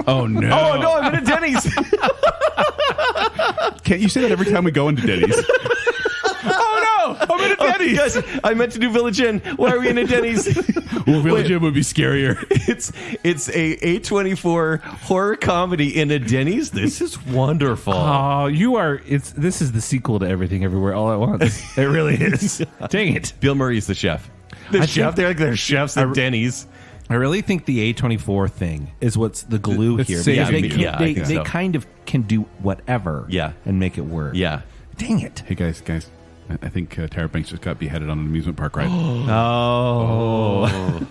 Oh, no. Oh, no, I'm in a Denny's. Can't you say that every time we go into Denny's? Oh, no. I'm in a Denny's. Guys, I meant to do Village Inn. Why are we in a Denny's? Well, Village Inn would be scarier. It's a A24 horror comedy in a Denny's. This is wonderful. Oh, this is the sequel to Everything Everywhere All at Once. It really is. Dang it. Bill Murray's the chef. They're chefs at Denny's. I really think the A24 thing is what's the glue It's here. saving Because you. Yeah, I think they so. kind of can do whatever Yeah. and make it work. Yeah. Dang it. Hey, guys. I think Tyra Banks just got beheaded on an amusement park ride. Oh.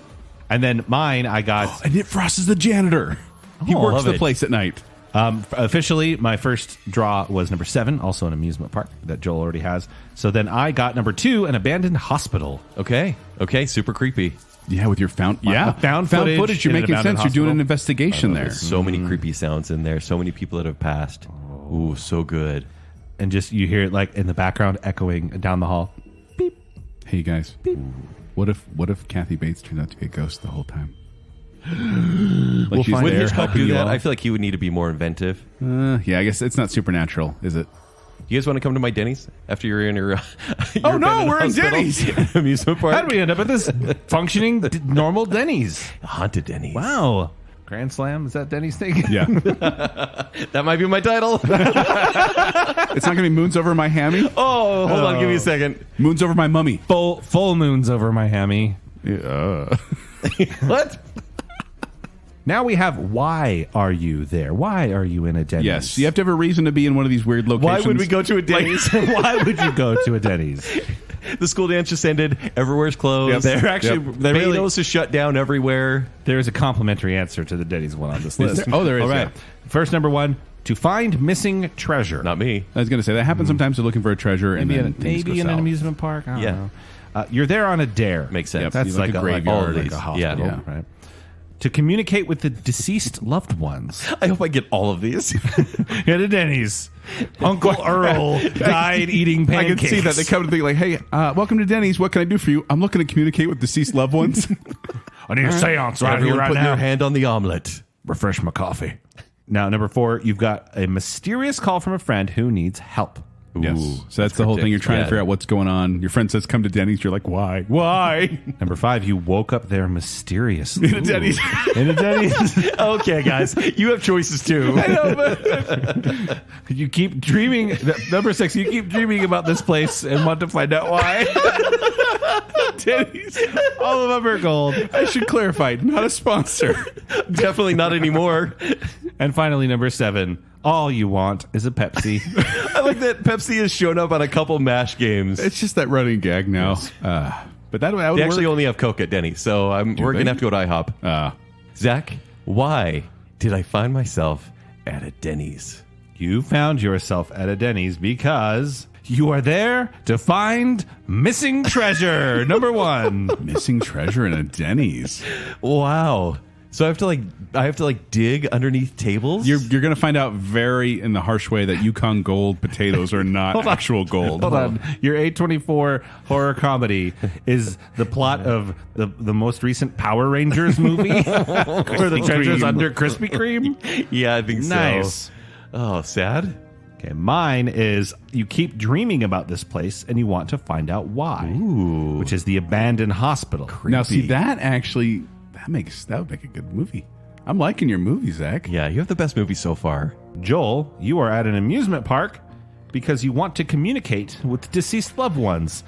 And then mine, I got... And Nick Frost is the janitor. He works love the it. place at night. Officially, my first draw was number 7, also an amusement park that Joel already has. So then I got number 2, an abandoned hospital. Okay. Super creepy. Yeah, with your found found footage You're in an making sense. abandoned You're doing hospital. an investigation there. There's so many creepy sounds in there. So many people that have passed. Ooh, so good. And just you hear it like in the background echoing down the hall. Hey, you guys. What if Kathy Bates turned out to be a ghost the whole time? Like she's Would there Hitchcock helping do you that? all? I feel like he would need to be more inventive. Yeah, I guess it's not supernatural, is it? You guys want to come to my Denny's after you're in your Oh, no, abandoned we're in hospital? Denny's. Amusement park? How did we end up at this functioning normal Denny's? Haunted Denny's. Wow. Grand Slam? Is that Denny's thing? Yeah. That might be my title. It's not going to be moons over my hammy. Oh, hold on. Give me a second. Moons over my mummy. Full moons over my hammy. What? Now we have why are you there? Why are you in a Denny's? Yes, you have to have a reason to be in one of these weird Why locations. would we go to a Denny's? Why would you go to a Denny's? The school dance just ended. Everywhere's closed. Yep, they're actually they're really, Betos is shut down everywhere. there is a complimentary answer to the Denny's one on this Is list. there? Oh, there is, All right. yeah. First, number 1, to find missing treasure. Not me. I was going to say that happens sometimes. They're looking for a treasure, and maybe then things go in an south. amusement park. I don't Yeah. know. You're there on a dare. Makes sense. Yep. That's Like like a a graveyard, like like a a hospital, yeah. right? To communicate with the deceased loved ones. I hope I get all of these. At a Denny's. Uncle Earl died eating I pancakes. can see that they come to think like, "Hey, welcome to Denny's. What can I do for you? I'm looking to communicate with deceased loved ones." I need a seance right Everyone here, right putting now. their hand on the omelet. Refresh my coffee. Now, number 4, you've got a mysterious call from a friend who needs help. Yes. Ooh, So that's the whole thing. You're trying to Yeah. figure out what's going on. Your friend says, "Come to Denny's." You're like, "Why? Why?" Number 5, you woke up there mysteriously. In a Denny's. In a Denny's. Okay, guys. You have choices too. You keep dreaming. Number 6, you keep dreaming about this place and want to find out why. Denny's. All of them are gold. I should clarify, not a sponsor. Definitely not anymore. And finally, number 7, all you want is a Pepsi. I like that Pepsi has shown up on a couple M.A.S.H games. It's just that running gag now. But that would They actually work. only have Coke at Denny, so we're they? going to have to go to IHOP. Zach, why did I find myself at a Denny's? You found yourself at a Denny's because you are there to find missing treasure. Number 1. Missing treasure in a Denny's. Wow. So I have to dig underneath tables. You're going to find out very in the harsh way that Yukon Gold potatoes are not actual gold. Hold on. Your A24 horror comedy is the plot of the most recent Power Rangers movie where the treasure's under Krispy Kreme? Yeah, I think so. Nice. Oh, sad. Okay, mine is you keep dreaming about this place and you want to find out why. Ooh. Which is the abandoned hospital. Now, see, that would make a good movie. I'm liking your movie, Zach. Yeah, you have the best movie so far. Joel, you are at an amusement park because you want to communicate with deceased loved ones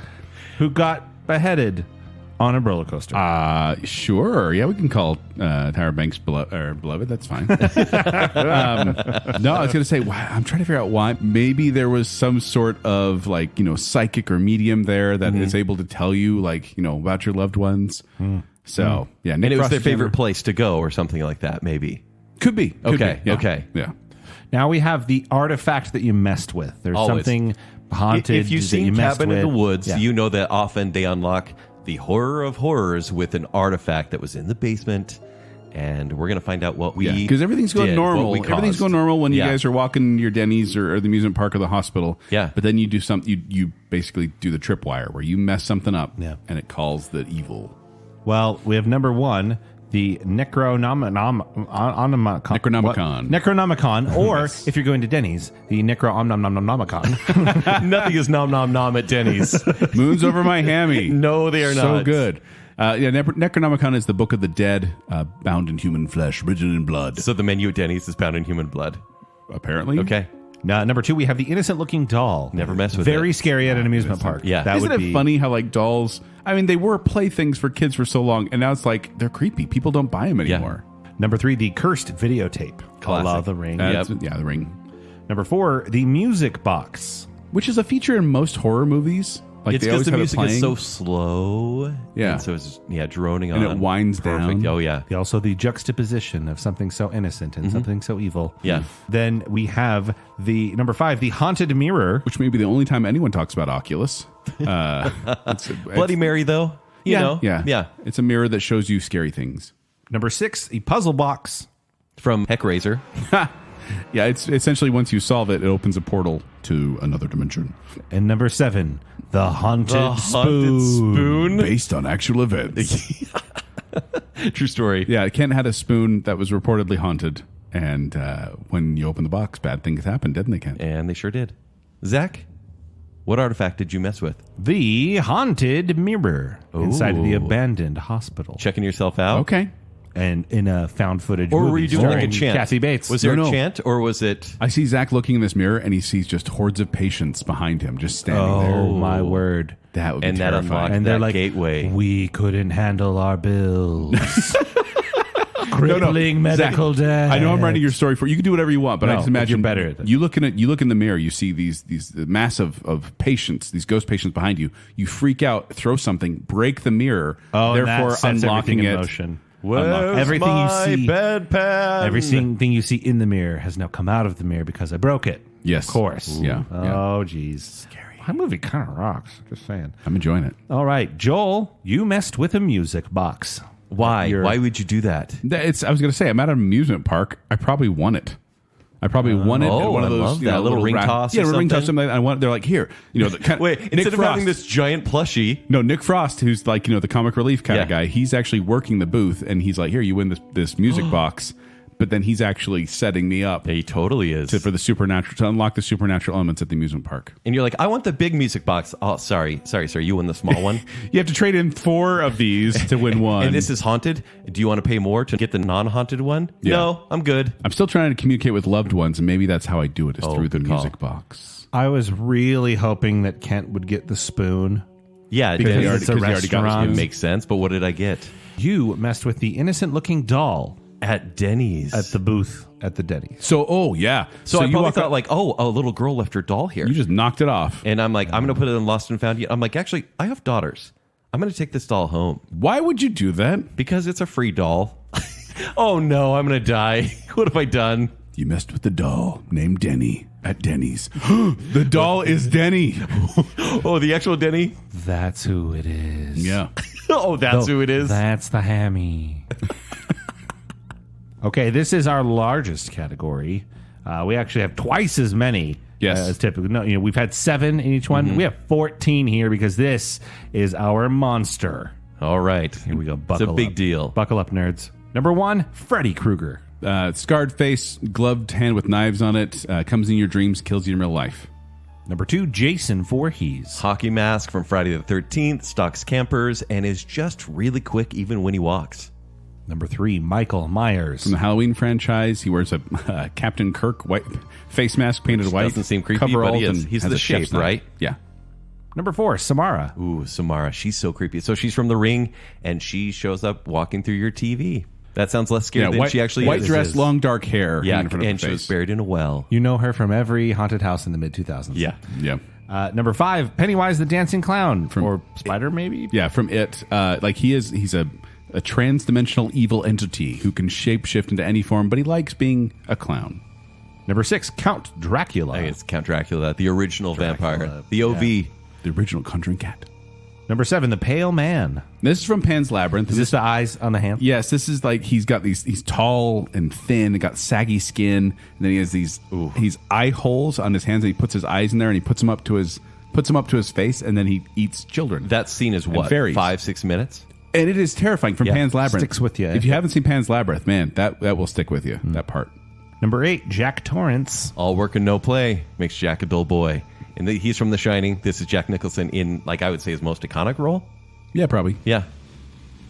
who got beheaded on a roller coaster. Sure. Yeah, we can call Tyra Banks beloved. That's fine. No, I was going to say, I'm trying to figure out why. Maybe there was some sort of psychic or medium there that is able to tell you about your loved ones. So, yeah. And it was their favorite place to go or something like that, maybe. Could be. Okay. Yeah. Okay. Yeah. Now we have the artifact that you messed with. There's Always. something haunted If you've that seen you messed Cabin in the with. Woods, Yeah. you know that often they unlock the horror of horrors with an artifact that was in the basement. And we're going to find out what we because everything's going did, normal. what we Everything's caused. going normal when you Yeah. guys are walking your Denny's or the amusement park or the hospital. Yeah. But then you do something. You basically do the tripwire where you mess something up. Yeah. And it calls the evil. Well, we have number one, the Necronomicon. Necronomicon, or if you're going to Denny's, the Necronomicon. Nothing is nom nom nom at Denny's. Moon's over my hammy. No, they are So not. good. Necronomicon is the book of the dead, bound in human flesh, written in blood. So the menu at Denny's is bound in human blood. Apparently. Okay. Now, number two, we have the innocent-looking doll. Never mess with Very it. scary at an amusement park. Yeah. that Isn't would it be funny how dolls? I mean, they were playthings for kids for so long, and now it's they're creepy. People don't buy them anymore. Number three, the cursed videotape. Classic. La the Ring. Yeah, the Ring, Number four, the music box. which is a feature in most horror movies. It's they because always the have it music is playing, so slow. Yeah. And so it's droning and on. it winds Perfect. down. Oh, yeah. Also, the juxtaposition of something so innocent and something so evil. Yeah. Then we have the number five, the haunted mirror. Which may be the only time anyone talks about Oculus. Bloody Mary, though. You know? Yeah. It's a mirror that shows you scary things. Number six, the puzzle box. From Heckraiser. Yeah, it's essentially once you solve it, it opens a portal to another dimension. And number seven, the haunted spoon. Based on actual events. True story. Yeah, Kent had a spoon that was reportedly haunted. And when you open the box, bad things happen, didn't they, Kent? And they sure did. Zach, what artifact did you mess with? The haunted mirror inside of the Ooh. abandoned hospital. Checking yourself out? Okay. And in a found footage Or movie were you doing like a starring chant? Kathy Bates. Was there No, a no. chant or was it... I see Zach looking in this mirror, and he sees just hordes of patients behind him, just standing Oh, there. my word. That would be And that terrifying. unlocked And they're that like, gateway. we couldn't handle our bills. Crippling medical Zach, debt. I know I'm writing your story for you. Can do whatever you want, but I No, just imagine you're better at it. You look in the mirror, you see these mass of patients, these ghost patients behind you. You freak out, throw something, break the mirror, Oh, and therefore that sets unlocking everything in it. motion. Where's Everything you my see- bedpan? Everything you see in the mirror has now come out of the mirror because I broke it. Yes. Of course. Yeah, yeah. Oh, geez. Scary. That movie kind of rocks. Just saying. I'm enjoying it. All right, Joel, you messed with a music box. Why? You're- Why would you do that? I was going to say, I'm at an amusement park. I probably won it. I probably won it at Oh, one of I those love that. Little ring toss or Yeah, ring toss. something? Something. I want. They're like, here. Wait, Nick instead of Frost. having this giant plushie... No, Nick Frost, who's the comic relief kind of Yeah. guy. He's actually working the booth, and he's like, here, you win this music box. But then he's actually setting me up Yeah, he totally is. for the supernatural, to unlock the supernatural elements at the amusement park. And you're like, I want the big music box. Oh, sorry, sir. You won the small one. You have to trade in 4 of these to win one. And this is haunted. Do you want to pay more to get the non-haunted one? Yeah. No, I'm good. I'm still trying to communicate with loved ones, and maybe that's how I do it, is through the good call. music box. I was really hoping that Kent would get the spoon. Yeah, Because because it's a because he already got his restaurant. it makes sense. But what did I get? You messed with the innocent-looking doll At Denny's. at the booth at the Denny's. So, I so I you probably walk thought up- like, oh, a little girl left her doll here. you just knocked it off. And I'm like, I'm going to put it in Lost and Found. I'm like, actually, I have daughters. I'm going to take this doll home Why would you do that? because it's a free doll. Oh, no, I'm going to die. What have I done? You messed with the doll named Denny at Denny's. The doll is Denny. Oh, the actual Denny? That's who it is. Yeah. Oh, that's who it is. That's the hammy. Okay, this is our largest category. We actually have twice as many as typically. No, we've had 7 in each one. We have 14 here because this is our monster. All right. Here we go. Buckle It's a big up. deal. Buckle up, nerds. Number 1, Freddy Krueger. Scarred face, gloved hand with knives on it, comes in your dreams, kills you in real life. Number 2, Jason Voorhees. Hockey mask from Friday the 13th, stalks campers, and is just really quick even when he walks. Number 3, Michael Myers. From the Halloween franchise, he wears a Captain Kirk white face mask painted white. Doesn't seem creepy, coveralls, but he is. and He's has the a chef's shape, knife. right? Yeah. Number 4, Samara. Ooh, Samara. She's so creepy. So she's from The Ring, and she shows up walking through your TV. That sounds less scary than white, she actually white is. dress, long dark hair. Yeah, hanging in front of and her she was face. buried in a well. You know her from every haunted house in the mid-2000s. Yeah. Yeah. Number 5, Pennywise the Dancing Clown. Or Spider, maybe? Yeah, from It. He's a trans-dimensional evil entity who can shapeshift into any form, but he likes being a clown. Number 6, Count Dracula. I think it's Count Dracula, the original Dracula, vampire. The OV. The original Conjuring Cat. Number 7, The Pale Man. This is from Pan's Labyrinth. Is this the eyes on the hand? Yes, this is like he's tall and thin and got saggy skin, and then he has these eye holes on his hands, and he puts his eyes in there and he puts them up to his face, and then he eats children. That scene is what? fairies. 5-6 minutes? And it is terrifying from Pan's Labyrinth. Sticks with you. If you haven't seen Pan's Labyrinth, man, that will stick with you. That part. Number 8, Jack Torrance. All work and no play makes Jack a dull boy. And he's from The Shining. This is Jack Nicholson in, like, I would say his most iconic role. Yeah, probably. Yeah.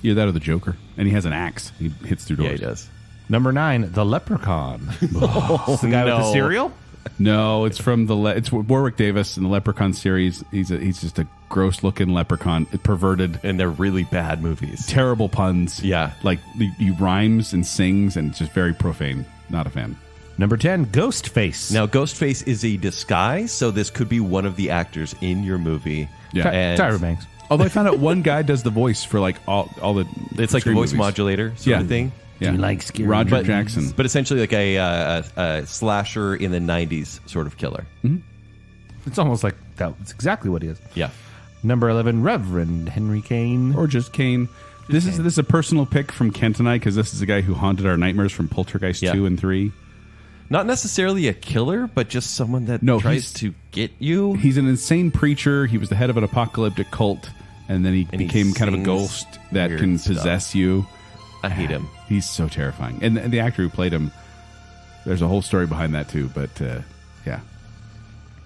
Either that or the Joker. And he has an axe. He hits through doors. Yeah, he does. Number 9, The Leprechaun. It's the guy with the cereal? No, it's from it's Warwick Davis in the Leprechaun series. He's just a gross looking leprechaun, perverted, And they're really bad movies. terrible puns. Yeah. like he rhymes and sings, and it's just very profane. Not a fan. Number 10, Ghostface. Now, Ghostface is a disguise, so this could be one of the actors in your movie. Yeah. And Tyra Banks. Although I found out one guy does the voice for like all the. It's like the Scream voice movies. modulator sort of thing. Yeah. Do you like scary Roger movies? Jackson? But essentially like a slasher in the 90s sort of killer. It's almost like that's exactly what he is. Yeah. Number 11, Reverend Henry Kane. Or just Kane. This is a personal pick from Kent and I, because this is the guy who haunted our nightmares from Poltergeist 2 and 3. Not necessarily a killer, but just someone that No, tries to get you. He's an insane preacher. He was the head of an apocalyptic cult, and then he became kind of a sings ghost that weird can stuff. possess you. I hate him. He's so terrifying. And the actor who played him, there's a whole story behind that too, but yeah.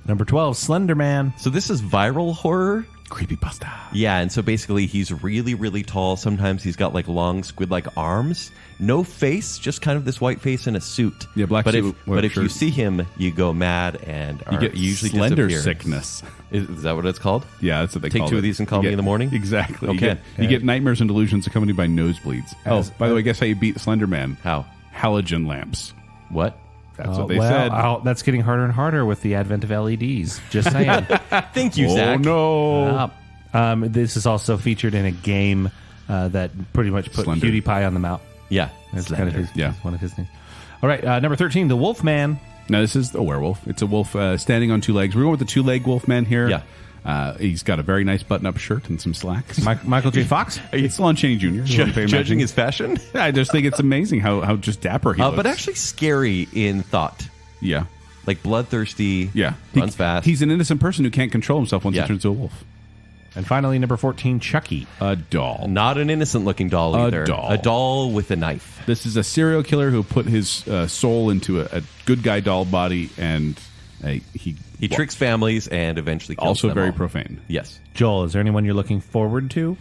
Number 12, Slender Man. So this is viral horror. Creepypasta. Yeah, and so basically he's really, really tall. Sometimes he's got like long squid-like arms. No face, just kind of this white face in a suit. Yeah, black but suit, But if you shirt. see him, you go mad and You get usually slender disappear. sickness. Is that what it's called? Yeah, that's what they Take call it. 2 of these and call You me in the morning? Exactly. Okay. You get nightmares and delusions accompanied by nosebleeds. As- By the way, guess how you beat Slender Man? How? Halogen lamps. What? That's what they said. That's getting harder and harder with the advent of LEDs. Just saying. Thank you, Oh, Zach. no. This is also featured in a game that pretty much put Slender. Cutie Pie on the map. Yeah. That's kind of his, Yeah. one of his things. All right, number 13, the Wolfman. Now, this is a werewolf. It's a wolf standing on 2 legs. We're going with the 2-leg wolf man here. Yeah. He's got a very nice button-up shirt and some slacks. Michael J. Fox. It's Lon Chaney Jr. You wanna pay him Judging matching? his fashion? I just think it's amazing how just dapper he looks. But actually scary in thought. Yeah. Like bloodthirsty. Yeah. Runs fast. He's an innocent person who can't control himself once Yeah. he turns into a wolf. And finally, number 14, Chucky. A doll. Not an innocent looking doll A either. doll. A doll with a knife. This is a serial killer who put his soul into a good guy doll body, and he Tricks families and eventually kills also them very all. profane. Yes. Joel, is there anyone you're looking forward to?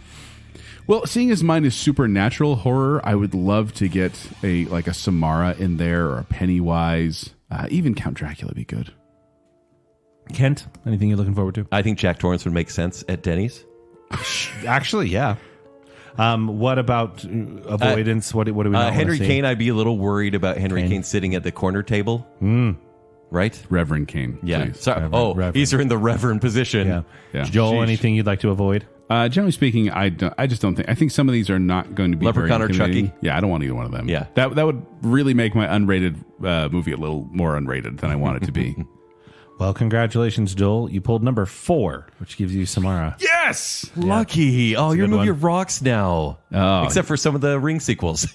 Well, seeing as mine is supernatural horror, I would love to get a Samara in there, or a Pennywise. Even Count Dracula would be good. Kent, anything you're looking forward to? I think Jack Torrance would make sense at Denny's. Actually, yeah. What about avoidance? What do we not Henry want to see? Kane, I'd be a little worried about Henry Kane sitting at the corner table. Right? Reverend Kane. Yeah. please. Sorry. He's in the reverend position. Yeah. Yeah. Joel, Sheesh. anything you'd like to avoid? Generally speaking, I just don't think. I think some of these are not going to be Leprechaun very or intimidating. Chucky? Yeah, I don't want either one of them. Yeah. that would really make my unrated movie a little more unrated than I want it to be. Well, congratulations, Joel. You pulled number 4, which gives you Samara. Yes. Lucky. Oh, your good movie one. rocks now. Oh. Except for some of the Ring sequels.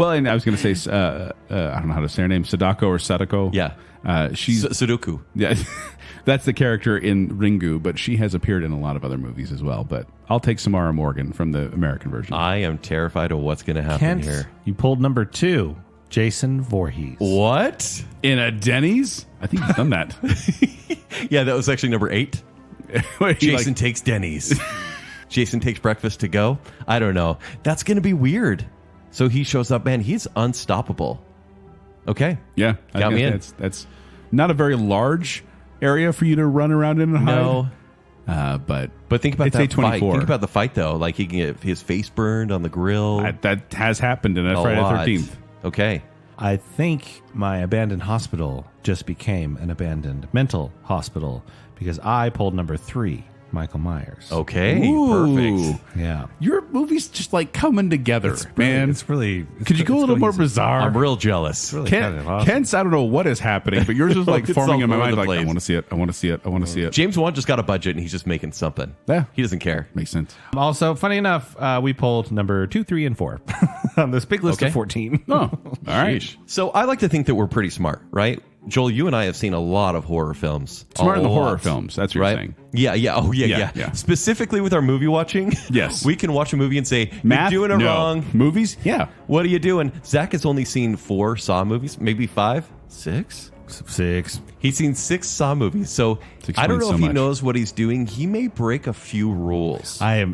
Well, and I was going to say, I don't know how to say her name, Sadako or Sadako. Yeah. She's Sudoku. Yeah, that's the character in Ringu, but she has appeared in a lot of other movies as well. But I'll take Samara Morgan from the American version. I am terrified of what's going to happen Kent, here. you pulled number 2, Jason Voorhees. What? In a Denny's? I think he's done that. Yeah, that was actually number 8. Wait, Jason takes Denny's. Jason takes breakfast to go. I don't know. That's going to be weird. So he shows up, man. He's unstoppable. Okay. Yeah, Got me in. That's not a very large area for you to run around in and hide. No. But think about it's that a 24. fight. Think about the fight, though. Like, he can get his face burned on the grill. That has happened in a Friday lot. the 13th. Okay. I think my abandoned hospital just became an abandoned mental hospital because I pulled number 3, Michael Myers. Okay. Ooh. Perfect. Yeah. Your movie's just like coming together, man. It's really... Could you go a little more bizarre? I'm real jealous. really kind of awesome. Kent's, I don't know what is happening, but yours is like It's forming all in my over mind. the Like, place. I want to see it. I want to see it. I want to see it. James Wan just got a budget, and he's just making something. Yeah. He doesn't care. Makes sense. Also, funny enough, we pulled number 2, 3, and 4 on this big list Okay. of 14. Oh, all right. Sheesh. So I like to think that we're pretty smart, right? Joel, you and I have seen a lot of horror films. Smart in A the horror lot. films. That's what right? you're saying. Yeah. Oh, yeah. Yeah. Specifically with our movie watching. Yes. We can watch a movie and say, Math? you're doing it No. wrong. Movies? Yeah. What are you doing? Zach has only seen 4 Saw movies, maybe 5, 6. 6. He's seen 6 Saw movies, so This I don't explains know so if he much. knows what he's doing. He may break a few rules. I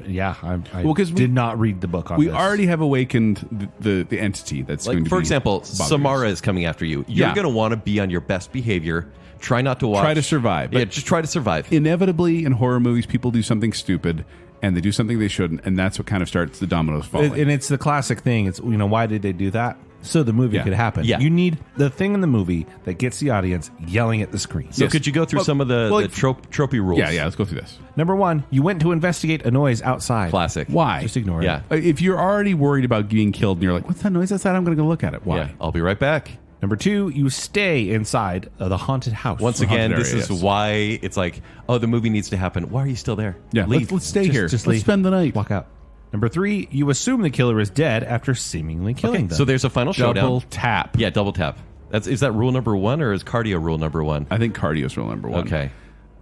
'cause did not read the book on We this. already have awakened the entity that's going Like, to for be example, bothering us. Samara is coming after you. You're Yeah. going to want to be on your best behavior. Try not to watch. Try to survive. Yeah, But just try to survive. inevitably in horror movies, people do something stupid and they do something they shouldn't, and that's what kind of starts the dominoes falling. And it's the classic thing. It's, why did they do that? So the movie Yeah. could happen. Yeah. You need the thing in the movie that gets the audience yelling at the screen. So Yes. could you go through Well- some of the, well, the tropey rules? yeah, let's go through this. Number 1, you went to investigate a noise outside. Classic. Why? Just ignore Yeah. it. If you're already worried about being killed and you're like, what's that noise outside? I'm going to go look at it. Why? Yeah. I'll be right back. Number 2, you stay inside of the haunted house. Once again, haunted this area, is yes. why it's like, oh, the movie needs to happen. Why are you still there? Yeah, Leave. let's stay here. Just let's leave. spend the night. Walk out. Number 3, you assume the killer is dead after seemingly killing Okay, them. so there's a final Double showdown. tap. Yeah, double tap. Is that rule number 1 or is cardio rule number 1? I think cardio is rule number 1. Okay.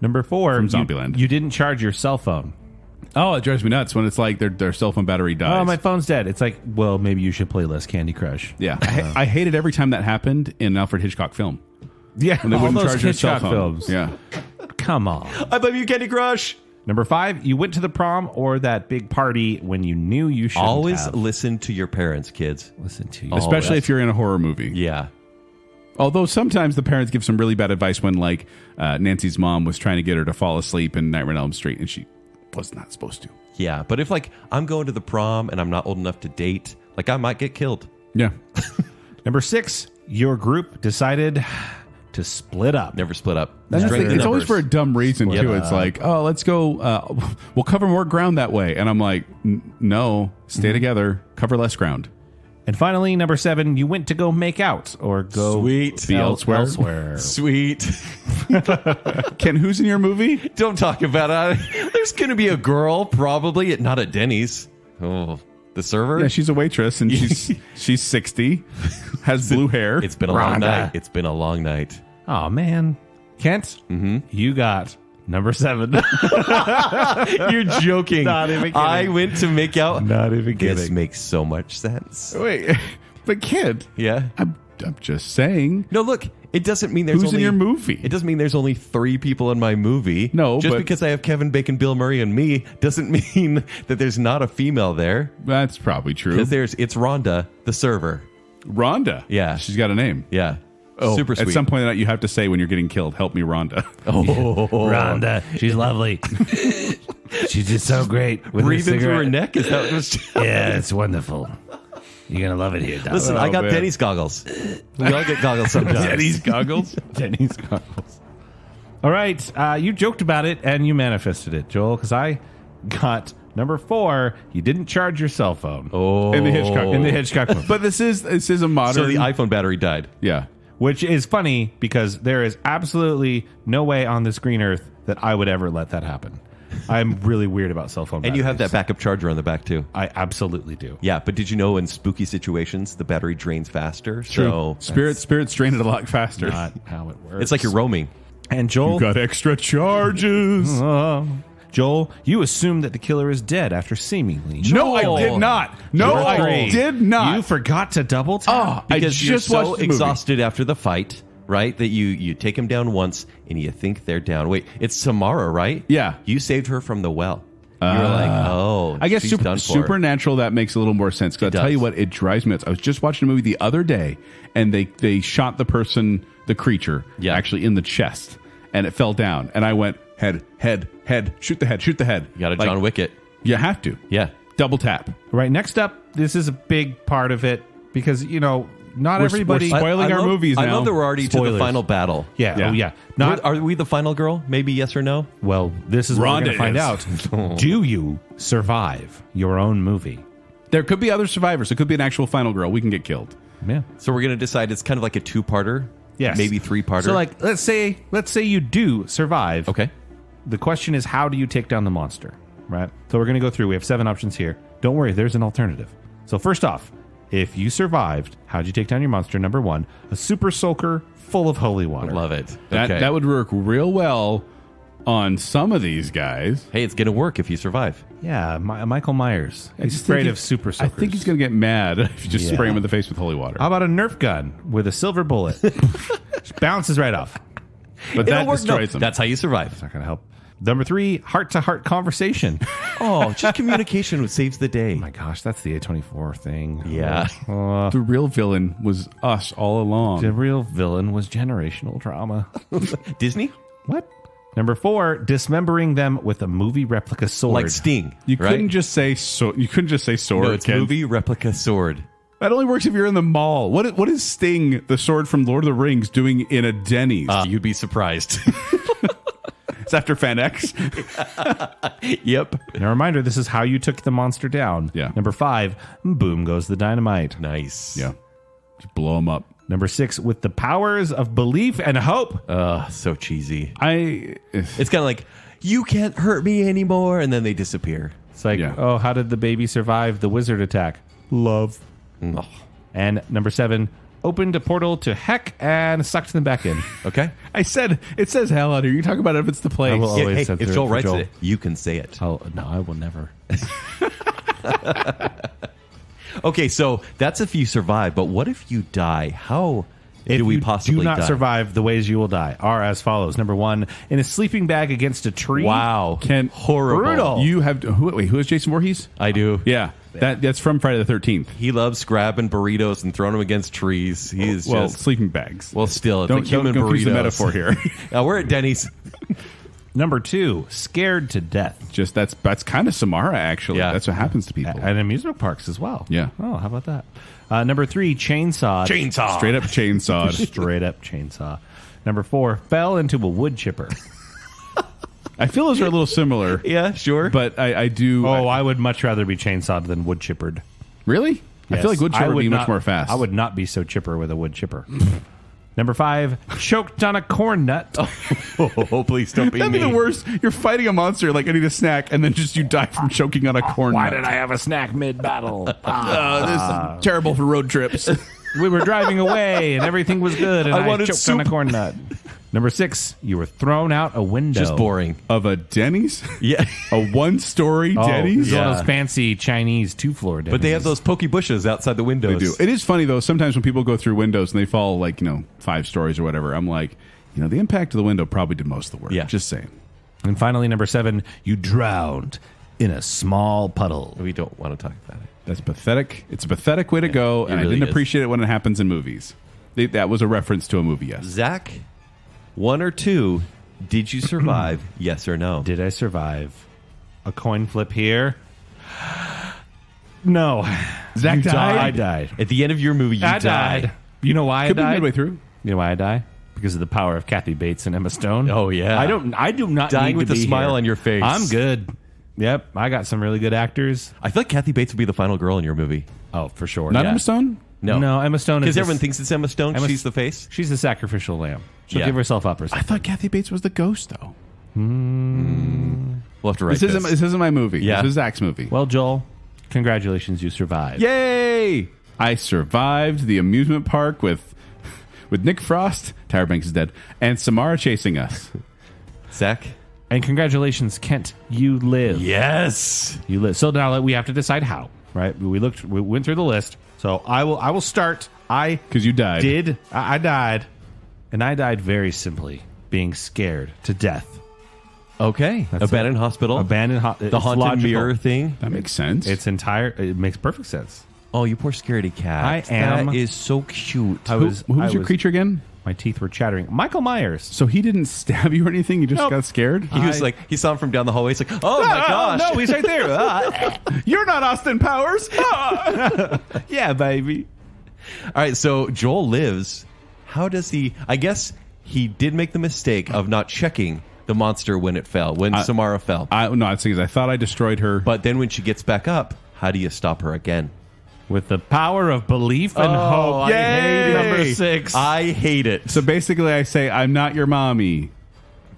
Number 4, From you, Zombieland. you didn't charge your cell phone. Oh, it drives me nuts when it's like their cell phone battery dies. Oh, my phone's dead. It's like, well, maybe you should play less Candy Crush. Yeah, I hated every time that happened in an Alfred Hitchcock film. Yeah, When they all wouldn't those charge your cell Hitchcock phone. films. Yeah. Come on. I love you, Candy Crush. Number 5, you went to the prom or that big party when you knew you shouldn't Always have. listen to your parents, kids. Listen to you. Especially if you're in a horror movie. Yeah. Although sometimes the parents give some really bad advice when, like, Nancy's mom was trying to get her to fall asleep in Nightmare on Elm Street, and she was not supposed to. Yeah. But if, like, I'm going to the prom and I'm not old enough to date, like, I might get killed. Yeah. Number 6, your group decided to split up. Never split up. That's the Strength thing. in It's always numbers. for a dumb reason, too. Yep. It's like, oh, let's go. We'll cover more ground that way. And I'm like, no, stay together. Cover less ground. And finally, number 7, you went to go make out or go Sweet. Be elsewhere. Sweet. Ken, who's in your movie? Don't talk about it. There's going to be a girl, probably, not at Denny's. Oh, the server? Yeah, she's a waitress, and she's 60, has blue hair. It's been a long Rhonda. night. It's been a long night. Oh, man. Kent, you got number 7. You're joking. Not even kidding. I went to make out. Not even This kidding. makes so much sense. Wait, but kid, Yeah. I'm just saying. No, look. It doesn't mean there's Who's only in your movie? It doesn't mean there's only 3 people in my movie. No, just but- because I have Kevin Bacon, Bill Murray, and me doesn't mean that there's not a female there. That's probably true. Because it's Rhonda, the server. Rhonda. Yeah. She's got a name. Yeah. Oh, Super sweet. At some point in that, you have to say when you're getting killed, help me, Rhonda. Oh, Rhonda, she's lovely. She's just so great. With breathing through her cigarette. neck. Is that what was? Yeah, it's wonderful. You're going to love it here, Doc. Listen, Oh, I got man. Denny's goggles. We all get goggles sometimes. Denny's goggles. Denny's goggles. All right. You joked about it and you manifested it, Joel, because I got number 4. You didn't charge your cell phone. Oh, In the Hitchcock. In the Hitchcock movie. But this is a modern. so the iPhone battery died. yeah. Which is funny because there is absolutely no way on this green earth that I would ever let that happen. I'm really weird about cell phone batteries. And you have that backup charger on the back, too. I absolutely do. Yeah, but did you know in spooky situations, the battery drains faster? True. So Spirits drain it a lot faster. Not how it works. it's like you're roaming. And Joel... You got extra charges. Joel, you assume that the killer is dead after seemingly... No, I did not. No, Joel, I did not. You forgot to double tap. Because I you're just so watched the movie. exhausted after the fight, right? That you take him down once and you think they're down. Wait, it's Samara, right? Yeah. You saved her from the well. You're like, oh, I guess she's done for. supernatural, that makes a little more sense. Because I'll tell you what, it drives me nuts. I was just watching a movie the other day, and they shot the person, the creature, actually in the chest, and it fell down. And I went, head, shoot the head. You got to John Wick it. You have to. Yeah. Double tap. Right, next up, this is a big part of it because, not everybody... we're spoiling our movies I now. love that we're already to Spoilers. the final battle. Yeah, Yeah. oh yeah. Not Are we the final girl? Maybe yes or no? Well, this is what we're Rhonda going to find out. Do you survive your own movie? There could be other survivors. It could be an actual final girl. We can get killed. Yeah. So we're going to decide it's kind of like a two-parter? Yes. Maybe three-parter? So, like, let's say you do survive. Okay. The question is, how do you take down the monster? Right? So we're going to go through. We have 7 options here. Don't worry, there's an alternative. So first off, if you survived, how'd you take down your monster? Number 1, a super soaker full of holy water. Love it. That Okay. that would work real well on some of these guys. Hey, it's going to work if you survive. Yeah, Michael Myers. He's just afraid think of super I soakers. think he's going to get mad if you just spray him in the face with holy water. How about a Nerf gun with a silver bullet? Just bounces right off. But that destroys him. That's how you survive. Not going to help. Number 3, heart-to-heart conversation. Oh, just communication saves the day. Oh my gosh, that's the A24 thing. Yeah. The real villain was us all along. The real villain was generational trauma. Disney? What? Number 4, dismembering them with a movie replica sword. Like Sting. You right? couldn't just say You couldn't just say sword. No, it's Ken. movie replica sword. That only works if you're in the mall. What is Sting, the sword from Lord of the Rings, doing in a Denny's? You'd be surprised. It's after Fan X. Yep. Now, a reminder, this is how you took the monster down. Yeah. Number 5, boom goes the dynamite. Nice. Yeah. Just blow him up. Number 6, with the powers of belief and hope. So cheesy. It's It's kind of like, you can't hurt me anymore, and then they disappear. It's like, Yeah. oh, how did the baby survive the wizard attack? Love. Oh. And number 7, opened a portal to heck and sucked them back in. Okay? I said, it says hell out here. You talk about it if it's the place. I will Yeah, always hey, have if to Joel for writes Joel. it, you can say it. Oh, no, I will never. Okay, so that's if you survive, but what if you die? How If do we you possibly do not die? survive, the ways you will die are as follows. Number 1, in a sleeping bag against a tree. Wow. Ken, Horrible. Brutal. You have who is Jason Voorhees? I do. Yeah. That's from Friday the 13th. He loves grabbing burritos and throwing them against trees. He is Well, just... sleeping bags. Well, still, it's don't like human confuse burritos. the metaphor here. We're at Denny's. Number 2, scared to death. Just that's kind of Samara, actually. Yeah. That's what happens to people. At amusement parks as well. Yeah. Oh, how about that? Number 3, chainsaw. Chainsaw. Straight up chainsawed. Straight up chainsaw. Number 4, fell into a wood chipper. I feel those are a little similar. Yeah, sure. But I do. Oh, I would much rather be chainsawed than wood chippered. Really? I feel like wood chipper would be much more fast. I would not be so chipper with a wood chipper. Number 5, choked on a corn nut. Oh, please don't be That'd me. be the worst. You're fighting a monster like I need a snack, and then just you die from choking on a corn Why nut. did I have a snack mid-battle? This is terrible for road trips. We were driving away and everything was good, and I I wanted choked soup. on a corn nut. Number 6, you were thrown out a window. Just boring. Of a Denny's? Yeah. A one-story Oh, Denny's? this is one of Yeah. those fancy Chinese 2-floor Denny's. But they have those pokey bushes outside the windows. They do. It is funny, though. Sometimes when people go through windows and they fall, 5 stories or whatever, I'm like, the impact of the window probably did most of the work. Yeah. Just saying. And finally, number 7, you drowned in a small puddle. We don't want to talk about it. That's pathetic. It's a pathetic way to go, and really I didn't is. appreciate it when it happens in movies. That was a reference to a movie, yes. Zach, 1 or 2, did you survive? Yes or no? Did I survive? A coin flip here. No. Zach You died? I died. At the end of your movie, you I die. died. You know why Could I be died? midway through. You know why I die? Because of the power of Kathy Bates and Emma Stone. Oh, yeah. I do not Dying need with to a be smile here. on your face. I'm good. Yep, I got some really good actors. I feel like Kathy Bates would be the final girl in your movie. Oh, for sure. Not Yeah. Emma Stone? No, Emma Stone is Because the- everyone thinks it's Emma Stone. Emma- She's the face. She's the sacrificial lamb. She'll Yeah. give herself up or I something. thought Kathy Bates was the ghost, though. We'll have to write this. This isn't my movie. Yeah. This is Zach's movie. Well, Joel, congratulations, you survived. Yay! I survived the amusement park with Nick Frost, Tyra Banks is dead, and Samara chasing us. Zach? And congratulations, Kent, you live. Yes. You live. So now we have to decide how, right? We went through the list. So I will start. Because you died. I died. And I died very simply, being scared to death. Okay. Abandoned hospital. The haunted mirror thing. That makes sense. It makes perfect sense. Oh, you poor scaredy cat. That is so cute. Who was your creature again? My teeth were chattering. Michael Myers. So he didn't stab you or anything? You just Nope. got scared? He was like, he saw him from down the hallway. He's like, oh my gosh. No, he's right there. You're not Austin Powers! Yeah, baby. All right, so Joel lives. How does he... I guess he did make the mistake of not checking the monster when it fell, when Samara fell. No, it's because I thought I destroyed her. But then when she gets back up, how do you stop her again? With the power of belief and hope. I hate it. Number 6. I hate it. So basically I say, I'm not your mommy.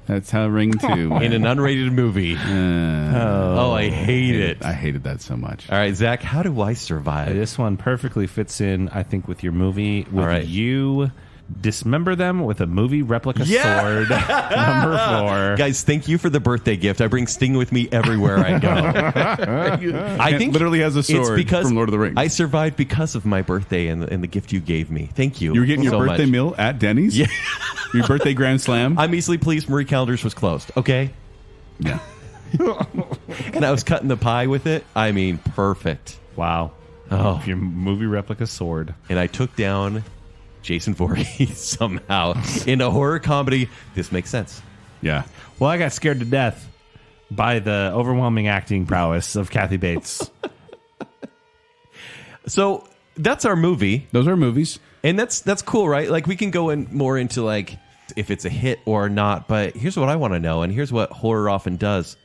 That's how Ring 2 In an unrated movie. I hate it. I hated that so much. All right, Zach, how do I survive? This one perfectly fits in, I think, with your movie. With All right. you dismember them with a movie replica sword. Number 4. Guys, thank you for the birthday gift. I bring Sting with me everywhere I go. I think literally has a sword from Lord of the Rings. I survived because of my birthday and the gift you gave me. Thank you. You were getting your so birthday much. meal at Denny's? Yeah. Your birthday grand slam? I'm easily pleased Marie Callender's was closed. Okay? Yeah. And I was cutting the pie with it. I mean, perfect. Wow. Oh. Your movie replica sword. And I took down Jason Voorhees somehow in a horror comedy. This makes sense. Yeah. Well, I got scared to death by the overwhelming acting prowess of Kathy Bates. So that's our movie. Those are movies. And that's cool, right? Like, we can go in more into, like, if it's a hit or not. But here's what I want to know, and here's what horror often does.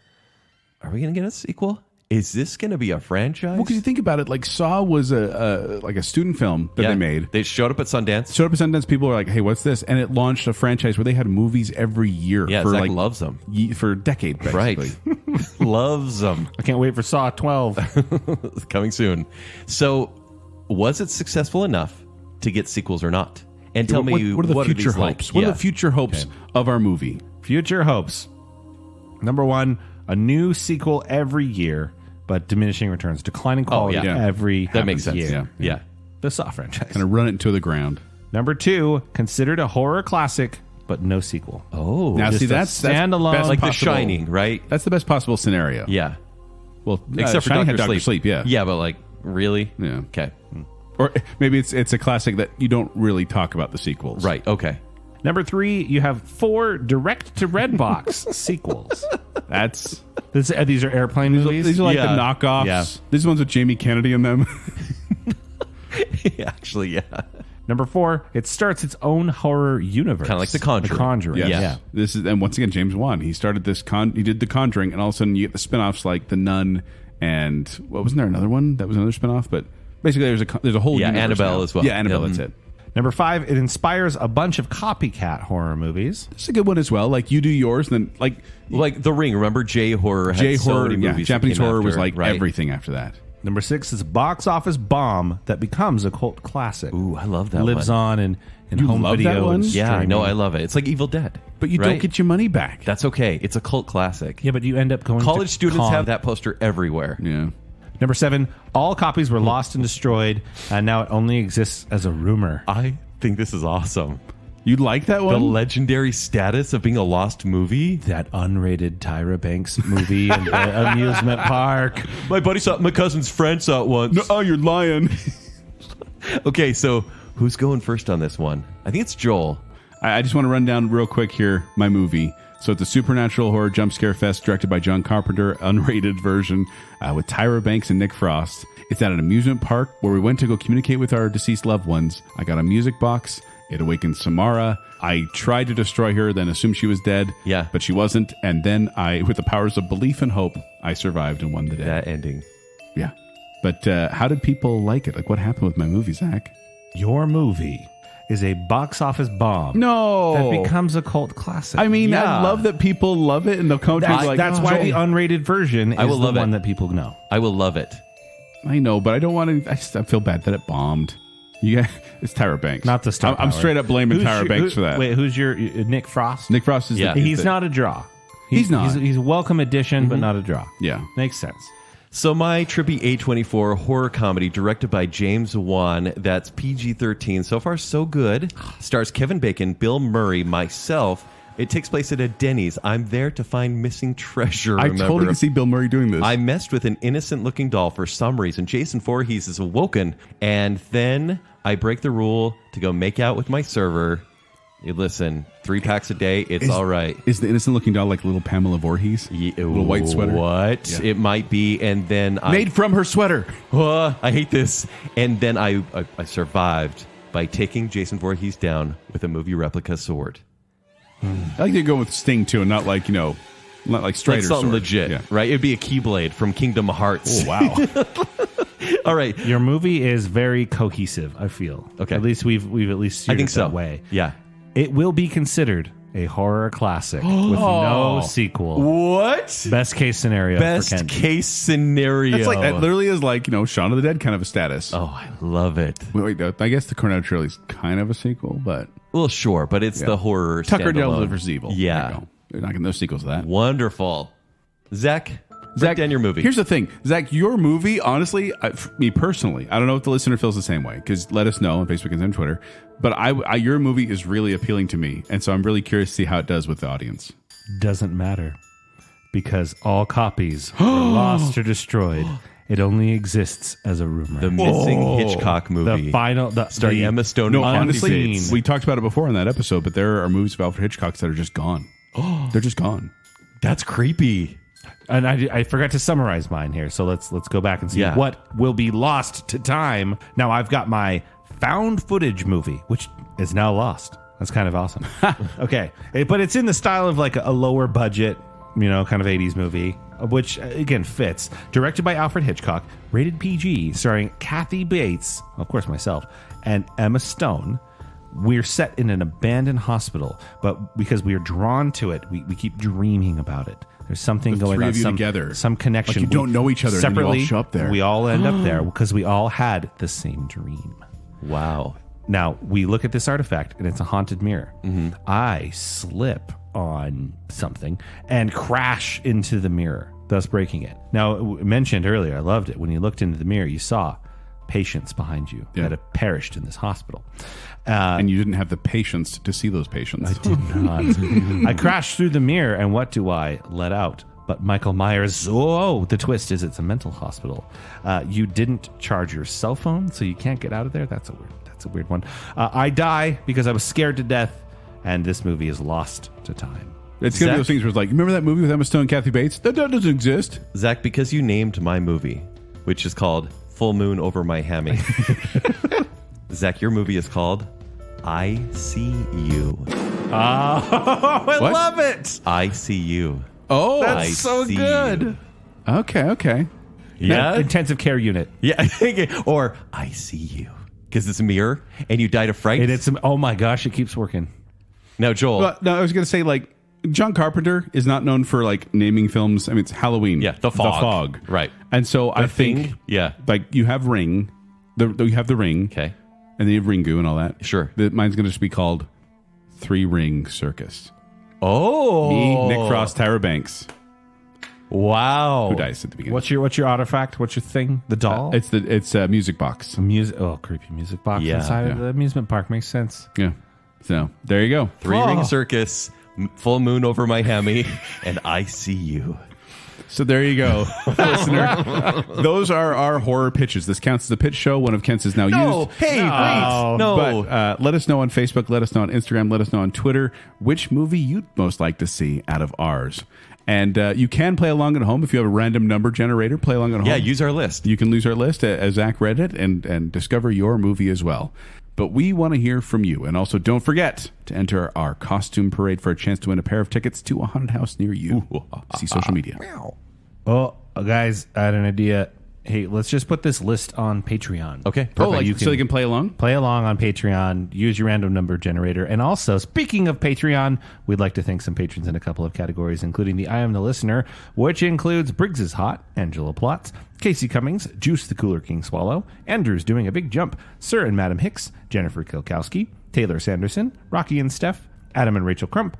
Are we going to get a sequel? Is this going to be a franchise? Well, because you think about it, like Saw was a student film that they made. They showed up at Sundance. Showed up at Sundance. People were like, "Hey, what's this?" And it launched a franchise where they had movies every year. Yeah, for Zack like loves them. For a decade, basically. Right. Loves them. I can't wait for Saw 12. Coming soon. So, was it successful enough to get sequels or not? And tell me, what are the future these like? hopes? What are Yeah. the future hopes of our movie? Future hopes. Number 1, a new sequel every year, but diminishing returns, declining quality yeah. every That makes sense. year. Yeah. The Saw franchise. Kind of run it into the ground. Number 2, considered a horror classic, but no sequel. Oh, Now, just see, a that's standalone, best like The possible. Shining, right? That's the best possible scenario. Yeah. Well, Except for Shining Dr. had Dr. Sleep. Yeah. Yeah, but like, really? Yeah. Okay. Or maybe it's a classic that you don't really talk about the sequels. Right. Okay. Number 3, you have 4 direct-to-Redbox sequels. These are airplane movies? These are like Yeah. the knockoffs. Yeah. These are ones with Jamie Kennedy in them. Actually, yeah. Number 4, it starts its own horror universe. Kinda like The Conjuring. The Conjuring, Yes. yeah. This is, and once again, James Wan. He started this. He did The Conjuring, and all of a sudden you get the spin-offs like The Nun, and wasn't there another one that was another spin-off? But basically, there's a whole Yeah, universe Annabelle now. as well. Yeah, Annabelle. Yeah. That's it. Number 5, it inspires a bunch of copycat horror movies. It's a good one as well. Like you do yours, and then Like The Ring. Remember J horror? Had J so horror, many movies that Japanese came horror was after, like right? everything after that. Number 6 is a box office bomb that becomes a cult classic. Ooh, I love that Lives one. on in You home love video. that one? and Yeah, streaming. no, I love it. It's like Evil Dead. But you right? don't get your money back. That's okay. It's a cult classic. Yeah, but you end up going College to students con. have that poster everywhere. Yeah. Number 7, all copies were lost and destroyed, and now it only exists as a rumor. I think this is awesome. You like that The one? legendary status of being a lost movie. That unrated Tyra Banks movie in the amusement park. My buddy saw it. My cousin's friend saw it once. Oh, you're lying. Okay, so who's going first on this one? I think it's Joel. I just want to run down real quick here my movie. So it's a supernatural horror jump scare fest directed by John Carpenter, unrated version with Tyra Banks and Nick Frost. It's at an amusement park where we went to go communicate with our deceased loved ones. I got a music box. It awakened Samara. I tried to destroy her, then assumed she was dead. Yeah. But she wasn't. And then with the powers of belief and hope, I survived and won the day. That ending. Yeah. But how did people like it? Like, what happened with my movie, Zach? Your movie is a box office bomb. No. That becomes a cult classic. I mean, Yeah. I love that people love it, and they'll come to me like, that's why the unrated version is I will the love one it. that people know. I will love it. I know, but I don't want to. I feel bad that it bombed. Yeah, it's Tyra Banks. Not the star I'm power. straight up blaming Who's Tyra your- Banks for that. Wait, who's your Nick Frost? Nick Frost is Yeah. the, He's not a draw. He's not. He's a welcome addition, but not a draw. Yeah. Makes sense. So my trippy A24 horror comedy directed by James Wan, that's PG-13. So far, so good. Stars Kevin Bacon, Bill Murray, myself. It takes place at a Denny's. I'm there to find missing treasure. I remember. totally can see Bill Murray doing this. I messed with an innocent-looking doll for some reason. Jason Voorhees is awoken, and then I break the rule to go make out with my server. You listen, 3 packs a day, it's all right. Is the innocent looking doll like little Pamela Voorhees? Little white sweater? What? Yeah. It might be, and then Made from her sweater. I hate this. And then I survived by taking Jason Voorhees down with a movie replica sword. I like to go with Sting too, and not like, not like Strider. Like something sword. legit, Yeah. right? It'd be a Keyblade from Kingdom Hearts. Oh, wow. All right. Your movie is very cohesive, I feel. Okay. At least we've at least I steered think it so. that way. Yeah. It will be considered a horror classic with no sequel. What? Best case scenario for Best Ken. case scenario. It's like that literally is like, Shaun of the Dead kind of a status. Oh, I love it. Wait, I guess the Cornetto trilogy is kind of a sequel, but Well, sure, but it's the horror Tucker standalone. delivers evil. Yeah. There you go. They're not getting no sequels to that. Wonderful. Zach, break down your movie. Here's the thing, Zach. Your movie, honestly, me personally, I don't know if the listener feels the same way. Because let us know on Facebook and on Twitter. But your movie is really appealing to me, and so I'm really curious to see how it does with the audience. Doesn't matter because all copies are lost or destroyed. It only exists as a rumor. the missing Hitchcock movie. The final, starring the Emma Stone. No, and Kathy honestly, Bates. we talked about it before in that episode, but there are movies of Alfred Hitchcock's that are just gone. They're just gone. That's creepy. And I forgot to summarize mine here, so let's go back and see Yeah. what will be lost to time. Now I've got my found footage movie, which is now lost. That's kind of awesome. Okay, but it's in the style of like a lower budget, kind of 80s movie, which again fits. Directed by Alfred Hitchcock, rated PG, starring Kathy Bates, of course myself, and Emma Stone. We're set in an abandoned hospital, but because we are drawn to it, we keep dreaming about it. There's something The going three on, of you together. some connection. Like you don't know each other, and then you all separately. show up there. We all end up there because we all had the same dream. Wow. Now we look at this artifact, and it's a haunted mirror. I slip on something and crash into the mirror, thus breaking it. Now, mentioned earlier, I loved it. When you looked into the mirror, you saw patients behind you that have perished in this hospital. And you didn't have the patience to see those patients. I did not. I crashed through the mirror, and what do I let out? But Michael Myers. Oh, the twist is it's a mental hospital. You didn't charge your cell phone, so you can't get out of there. That's a weird one. I die because I was scared to death, and this movie is lost to time. It's going to be Zach? those things where it's like, remember that movie with Emma Stone and Kathy Bates? That doesn't exist. Zach, because you named my movie, which is called Full Moon Over My Hammy. Zach, your movie is called I See You. I What? love it. I See You. Oh, That's I so see good. you. okay. Yeah. Intensive care unit. Yeah. Or I See You. Because it's a mirror and you died of fright. And it's, oh my gosh, it keeps working. Now, Joel. But no, I was going to say, like, John Carpenter is not known for, like, naming films. I mean, it's Halloween. Yeah, The Fog. The Fog. Right. And so I think, Thing? Yeah. like, you have Ring. You have the Ring. Okay. And then you have Ringu and all that. Sure. Mine's going to just be called Three Ring Circus. Oh. Me, Nick Frost, Tyra Banks. Wow. Who dies at the beginning? What's your artifact? What's your thing? The doll? It's a music box. Music. Oh, creepy music box Yeah. inside of the amusement park makes sense. Yeah. So there you go. Three-ring circus, full moon over my hammy, and I See You. So there you go, listener. Those are our horror pitches. This counts as a pitch show. One of Kent's is now used. Hey, wait. No. But let us know on Facebook, let us know on Instagram, let us know on Twitter which movie you'd most like to see out of ours. And you can play along at home if you have a random number generator. Play along at home. Yeah, use our list. You can lose our list as Zack read it and discover your movie as well. But we want to hear from you. And also don't forget to enter our costume parade for a chance to win a pair of tickets to a haunted house near you. See social media. Oh, guys, I had an idea. Hey, let's just put this list on Patreon. Okay. Oh, like, so they can play along? Play along on Patreon. Use your random number generator. And also, speaking of Patreon, we'd like to thank some patrons in a couple of categories, including the I Am the Listener, which includes Briggs is Hot, Angela Plotz, Casey Cummings, Juice the Cooler King Swallow, Andrew's Doing a Big Jump, Sir and Madam Hicks, Jennifer Kilkowski, Taylor Sanderson, Rocky and Steph, Adam and Rachel Crump,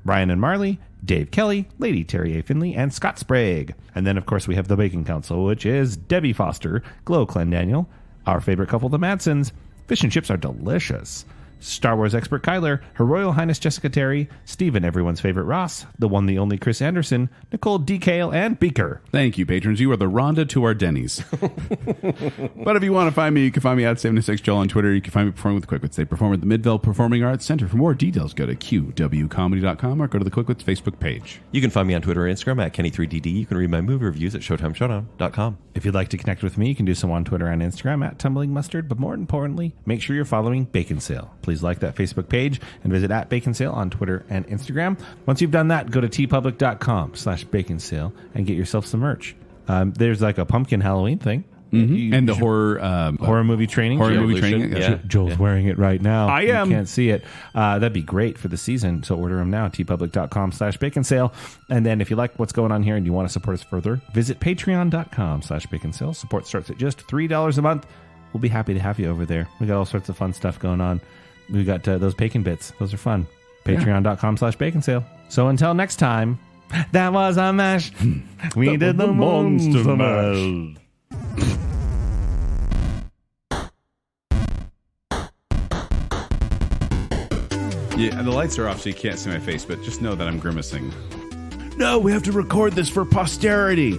Ryan and Marley, Dave Kelly, Lady Terry A. Finley, and Scott Sprague. And then, of course, we have the Bacon Council, which is Debbie Foster, Glow Clendaniel, our favorite couple, the Madsons. Fish and chips are delicious. Star Wars expert Kyler, Her Royal Highness Jessica Terry, Stephen, everyone's favorite Ross, the one, the only Chris Anderson, Nicole D. Kale, and Beaker. Thank you, patrons. You are the Rhonda to our Denny's. But if you want to find me, you can find me at 76Joel on Twitter. You can find me performing with the Quickwits. They perform at the Midvale Performing Arts Center. For more details, go to qwcomedy.com or go to the Quickwits Facebook page. You can find me on Twitter or Instagram at Kenny3DD. You can read my movie reviews at ShowtimeShowdown.com. If you'd like to connect with me, you can do so on Twitter and Instagram at Tumbling Mustard. But more importantly, make sure you're following Baconsale. Please like that Facebook page and visit at Baconsale on Twitter and Instagram. Once you've done that, go to tpublic.com/Baconsale and get yourself some merch. There's like a pumpkin Halloween thing. And the horror movie training. Yeah. Joel's wearing it right now. I am. You can't see it. That'd be great for the season. So order them now. tpublic.com/Baconsale. And then if you like what's going on here and you want to support us further, visit patreon.com/Baconsale. Support starts at just $3 a month. We'll be happy to have you over there. We got all sorts of fun stuff going on. We got those bacon bits. Those are fun. Patreon.com/Baconsale. So until next time, that was a mash. We did the monster mash. Yeah, the lights are off so you can't see my face, but just know that I'm grimacing. No, we have to record this for posterity.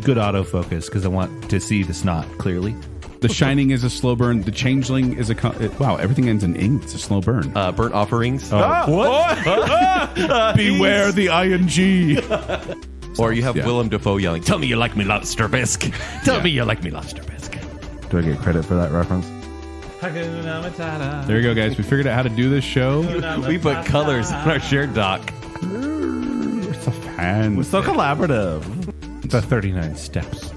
Good autofocus because I want to see the snot clearly. The Shining is a slow burn. The Changeling is wow, everything ends in ing. It's a slow burn. Burnt offerings. What? Beware the ing. Or you have Willem Dafoe yelling, "Tell me you like me lobster bisque. Tell me you like me lobster bisque." Do I get credit for that reference? There you go, guys. We figured out how to do this show. We put colors on our shared doc. We're so fancy. We're so collaborative. The 39 steps.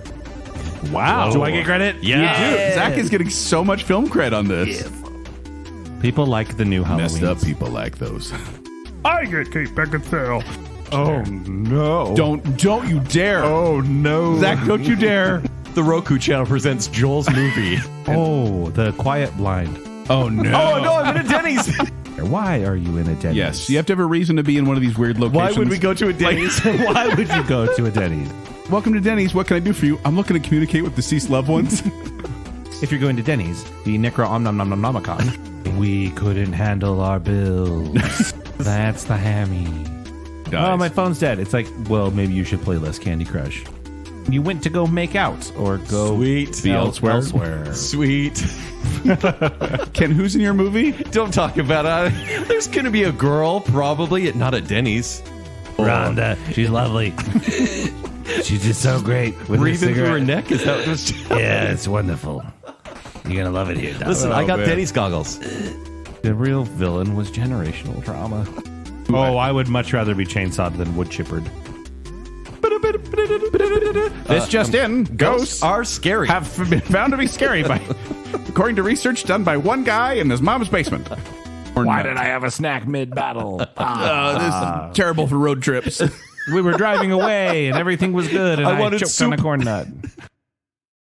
Wow. Do I get credit? Yeah. You do. Zach is getting so much film cred on this. People like the new Halloween. Messed up people like those. I get Kate Beckinsale. Oh no! Don't you dare! Oh no! Zach, don't you dare! The Roku channel presents Joel's movie. Oh, The Quiet Blind. Oh no! Oh no! I'm in a Denny's. Why are you in a Denny's? Yes, you have to have a reason to be in one of these weird locations. Why would we go to a Denny's? Why would you go to a Denny's? Welcome to Denny's. What can I do for you? I'm looking to communicate with deceased loved ones. If you're going to Denny's, the Necro-Omnomnomnomicon. We couldn't handle our bills. That's the hammy. Oh, my phone's dead. It's like, well, maybe you should play less Candy Crush. You went to go make out or go be elsewhere. Sweet. Ken, who's in your movie? Don't talk about it. There's going to be a girl, probably, not at Denny's. Rhonda, she's lovely. She's just so great. With breathing through her neck? Is that what's Yeah, it's wonderful. You're going to love it here, Doc. Listen, I got Denny's goggles. The real villain was generational trauma. Oh, I would much rather be chainsawed than wood chippered. This just in. Ghosts are scary. Have been found to be scary according to research done by one guy in his mom's basement. Why did I have a snack mid-battle? This is terrible for road trips. We were driving away and everything was good and I choked on a corn nut.